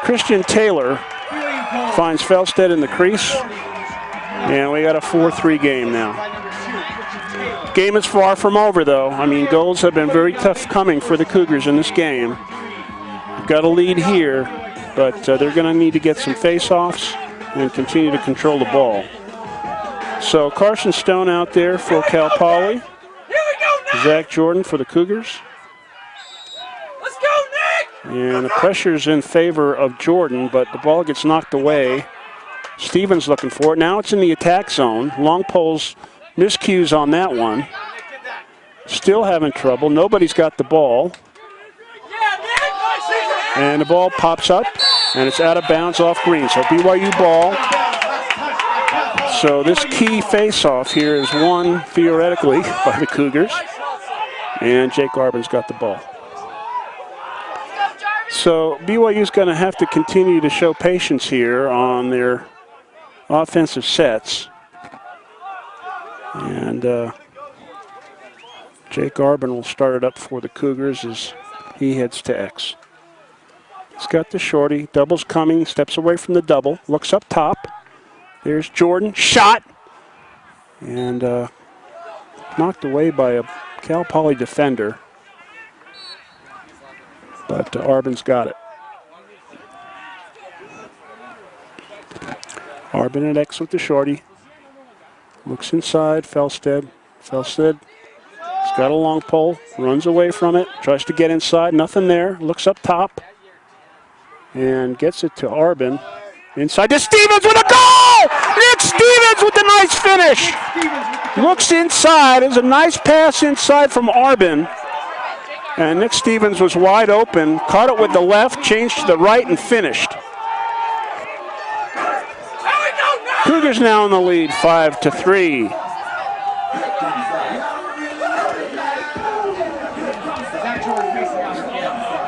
Christian Taylor finds Felsted in the crease. And we got a 4-3 game now. Game is far from over, though. I mean, goals have been very tough coming for the Cougars in this game. We've got a lead here, but they're going to need to get some face-offs and continue to control the ball. So Carson Stone out there for Cal Poly. Zach Jordan for the Cougars. Let's go, Nick! And the pressure's in favor of Jordan, but the ball gets knocked away. Stevens looking for it. Now it's in the attack zone. Long poles, miscues on that one. Still having trouble. Nobody's got the ball. And the ball pops up, and it's out of bounds off green. So BYU ball. So this key face-off here is won, theoretically, by the Cougars. And Jake Arbin's got the ball. So BYU's going to have to continue to show patience here on their offensive sets. And Jake Arbin will start it up for the Cougars as he heads to X. He's got the shorty. Double's coming. Steps away from the double. Looks up top. There's Jordan. Shot! And knocked away by a Cal Poly defender. But Arbin's got it. Arbin at X with the shorty. Looks inside. Felsted. Felsted. He's got a long pole. Runs away from it. Tries to get inside. Nothing there. Looks up top. And gets it to Arbin. Inside to Stevens with a goal! Nick Stevens with a nice finish. Looks inside. There's a nice pass inside from Arbin. And Nick Stevens was wide open. Caught it with the left, changed to the right, and finished. Cougars now in the lead, 5-3.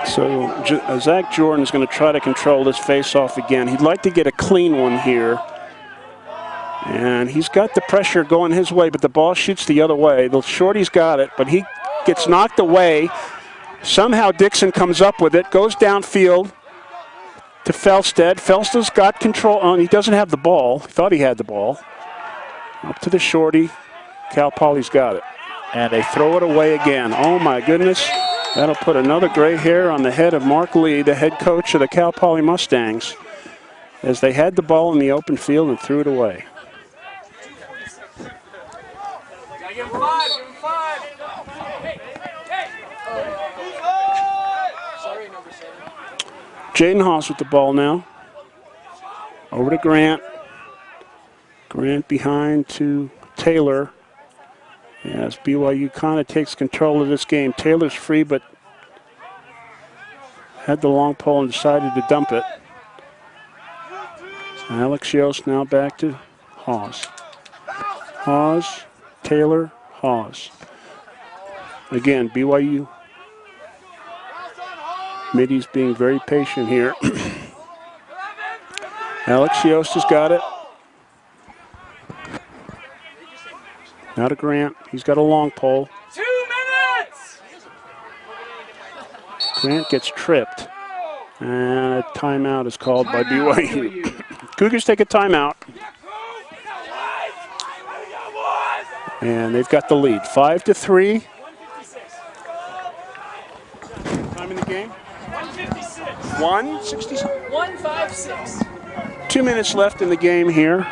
So Zach Jordan is going to try to control this face-off again. He'd like to get a clean one here. And he's got the pressure going his way, but the ball shoots the other way. The shorty's got it, but he gets knocked away. Somehow Dixon comes up with it, goes downfield to Felsted. Felsted's got control on. He doesn't have the ball. He thought he had the ball. Up to the shorty. Cal Poly's got it. And they throw it away again. Oh, my goodness. That'll put another gray hair on the head of Mark Lee, the head coach of the Cal Poly Mustangs, as they had the ball in the open field and threw it away. Give him 5, give him 5. Sorry, number 7. Jaden Haas with the ball now. Over to Grant. Grant behind to Taylor. As BYU kind of takes control of this game. Taylor's free, but had the long pole and decided to dump it. Alex Yost now back to Haas. Haas, Taylor, Haas. Again, BYU Middy's being very patient here. Alex Yost has got it. Now to Grant. He's got a long pole. 2 minutes! Grant gets tripped. And a timeout is called by BYU. Cougars take a timeout. And they've got the lead. 5-3. Time in the game? 156. 1:66. 156. 2 minutes left in the game here.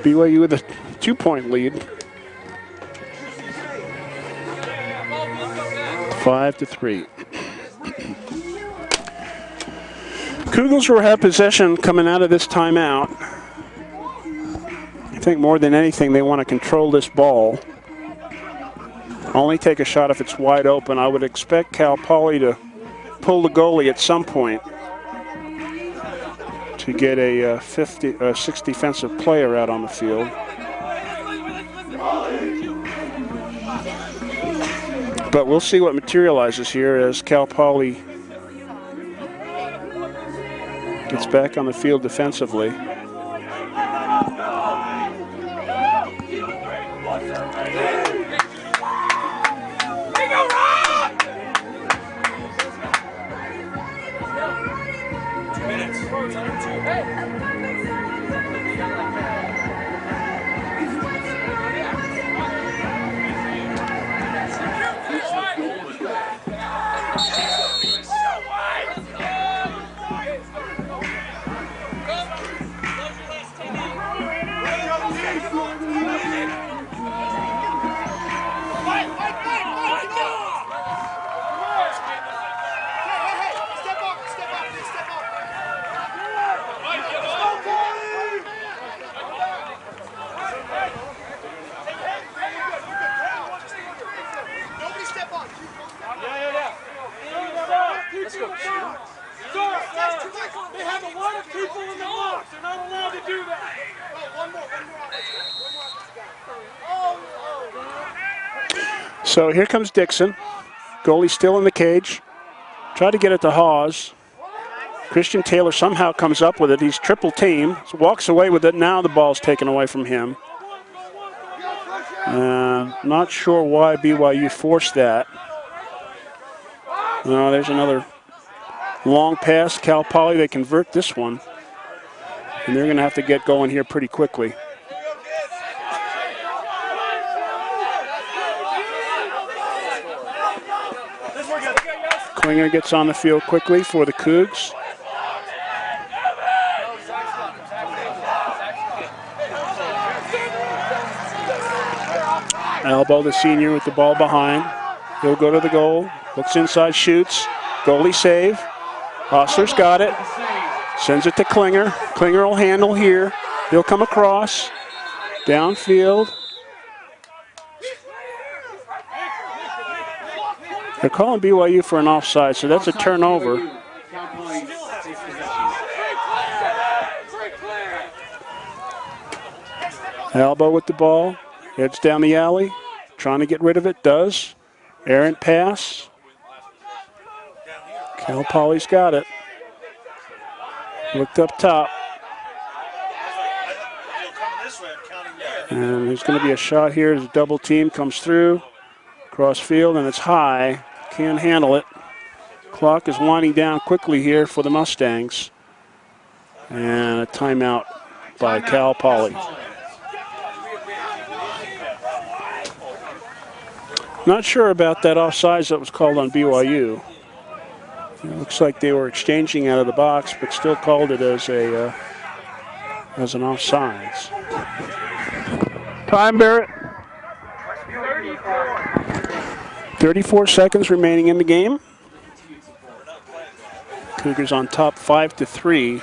BYU with a 2-point lead. 5-3. Cougars will have possession coming out of this timeout. I think more than anything they want to control this ball. Only take a shot if it's wide open. I would expect Cal Poly to pull the goalie at some point to get a 6 defensive player out on the field. But we'll see what materializes here as Cal Poly Gets back on the field defensively. Let's go. They have a lot of people in the box. They're not allowed to do that. So here comes Dixon. Goalie still in the cage. Try to get it to Hawes. Christian Taylor somehow comes up with it. He's triple teamed. Walks away with it. Now the ball's taken away from him. Not sure why BYU forced that. No, there's another long pass. Cal Poly, they convert this one. And they're going to have to get going here pretty quickly. Klinger gets on the field quickly for the Cougs. Albo, the senior, with the ball behind. He'll go to the goal. Looks inside, shoots. Goalie save. Osler's got it. Sends it to Klinger. Klinger will handle here. He'll come across. Downfield. They're calling BYU for an offside, so that's a turnover. Albo with the ball. Heads down the alley. Trying to get rid of it. Does. Errant pass. Cal Poly's got it. Looked up top. And there's going to be a shot here as a double team comes through. Cross field, and it's high. Can't handle it. Clock is winding down quickly here for the Mustangs. And a timeout by Cal Poly. Not sure about that offsides that was called on BYU. It looks like they were exchanging out of the box, but still called it as an offsides. Time, Barrett. 34 seconds remaining in the game. Cougars on top 5-3.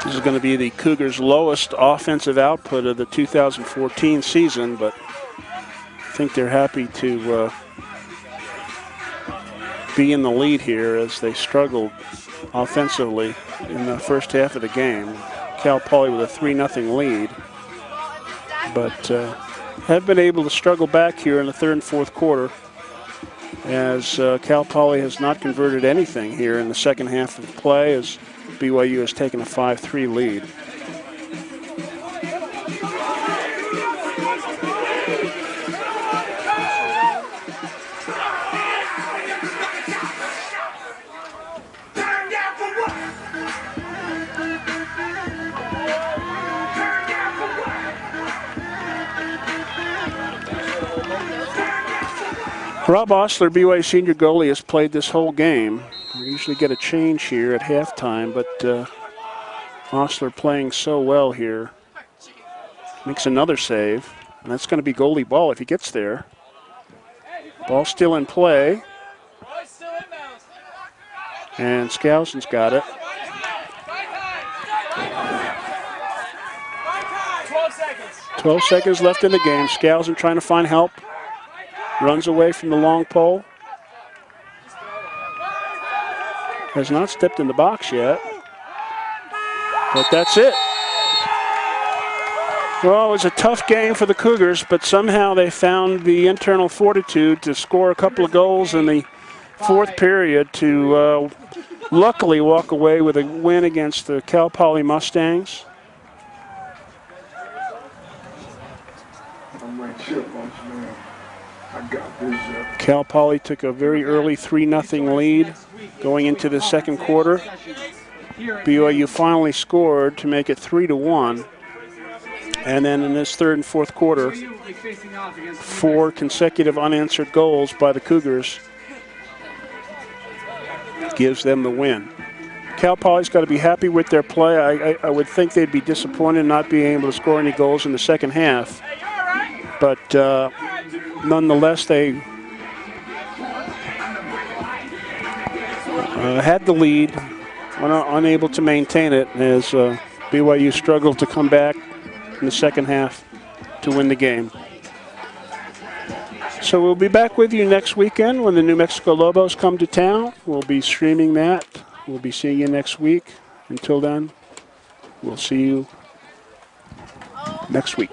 This is going to be the Cougars' lowest offensive output of the 2014 season, but I think they're happy to be in the lead here as they struggled offensively in the first half of the game. Cal Poly with a 3-0 lead, but have been able to struggle back here in the third and fourth quarter as Cal Poly has not converted anything here in the second half of play as BYU has taken a 5-3 lead. Rob Osler, BYU senior goalie, has played this whole game. We usually get a change here at halftime, but Osler playing so well here. Makes another save, and that's going to be goalie ball if he gets there. Ball still in play. And Skousen's got it. 12 seconds left in the game. Skousen trying to find help. Runs away from the long pole. Has not stepped in the box yet. But that's it. Well, it was a tough game for the Cougars, but somehow they found the internal fortitude to score a couple of goals in the fourth period to luckily walk away with a win against the Cal Poly Mustangs. I'm like, shit, boss, man. I got this. Cal Poly took a very early 3-0 lead going into the second quarter. BYU finally scored to make it 3-1. And then in this third and fourth quarter, 4 consecutive unanswered goals by the Cougars gives them the win. Cal Poly's got to be happy with their play. I would think they'd be disappointed not being able to score any goals in the second half. But nonetheless, they had the lead, unable to maintain it as BYU struggled to come back in the second half to win the game. So we'll be back with you next weekend when the New Mexico Lobos come to town. We'll be streaming that. We'll be seeing you next week. Until then, we'll see you next week.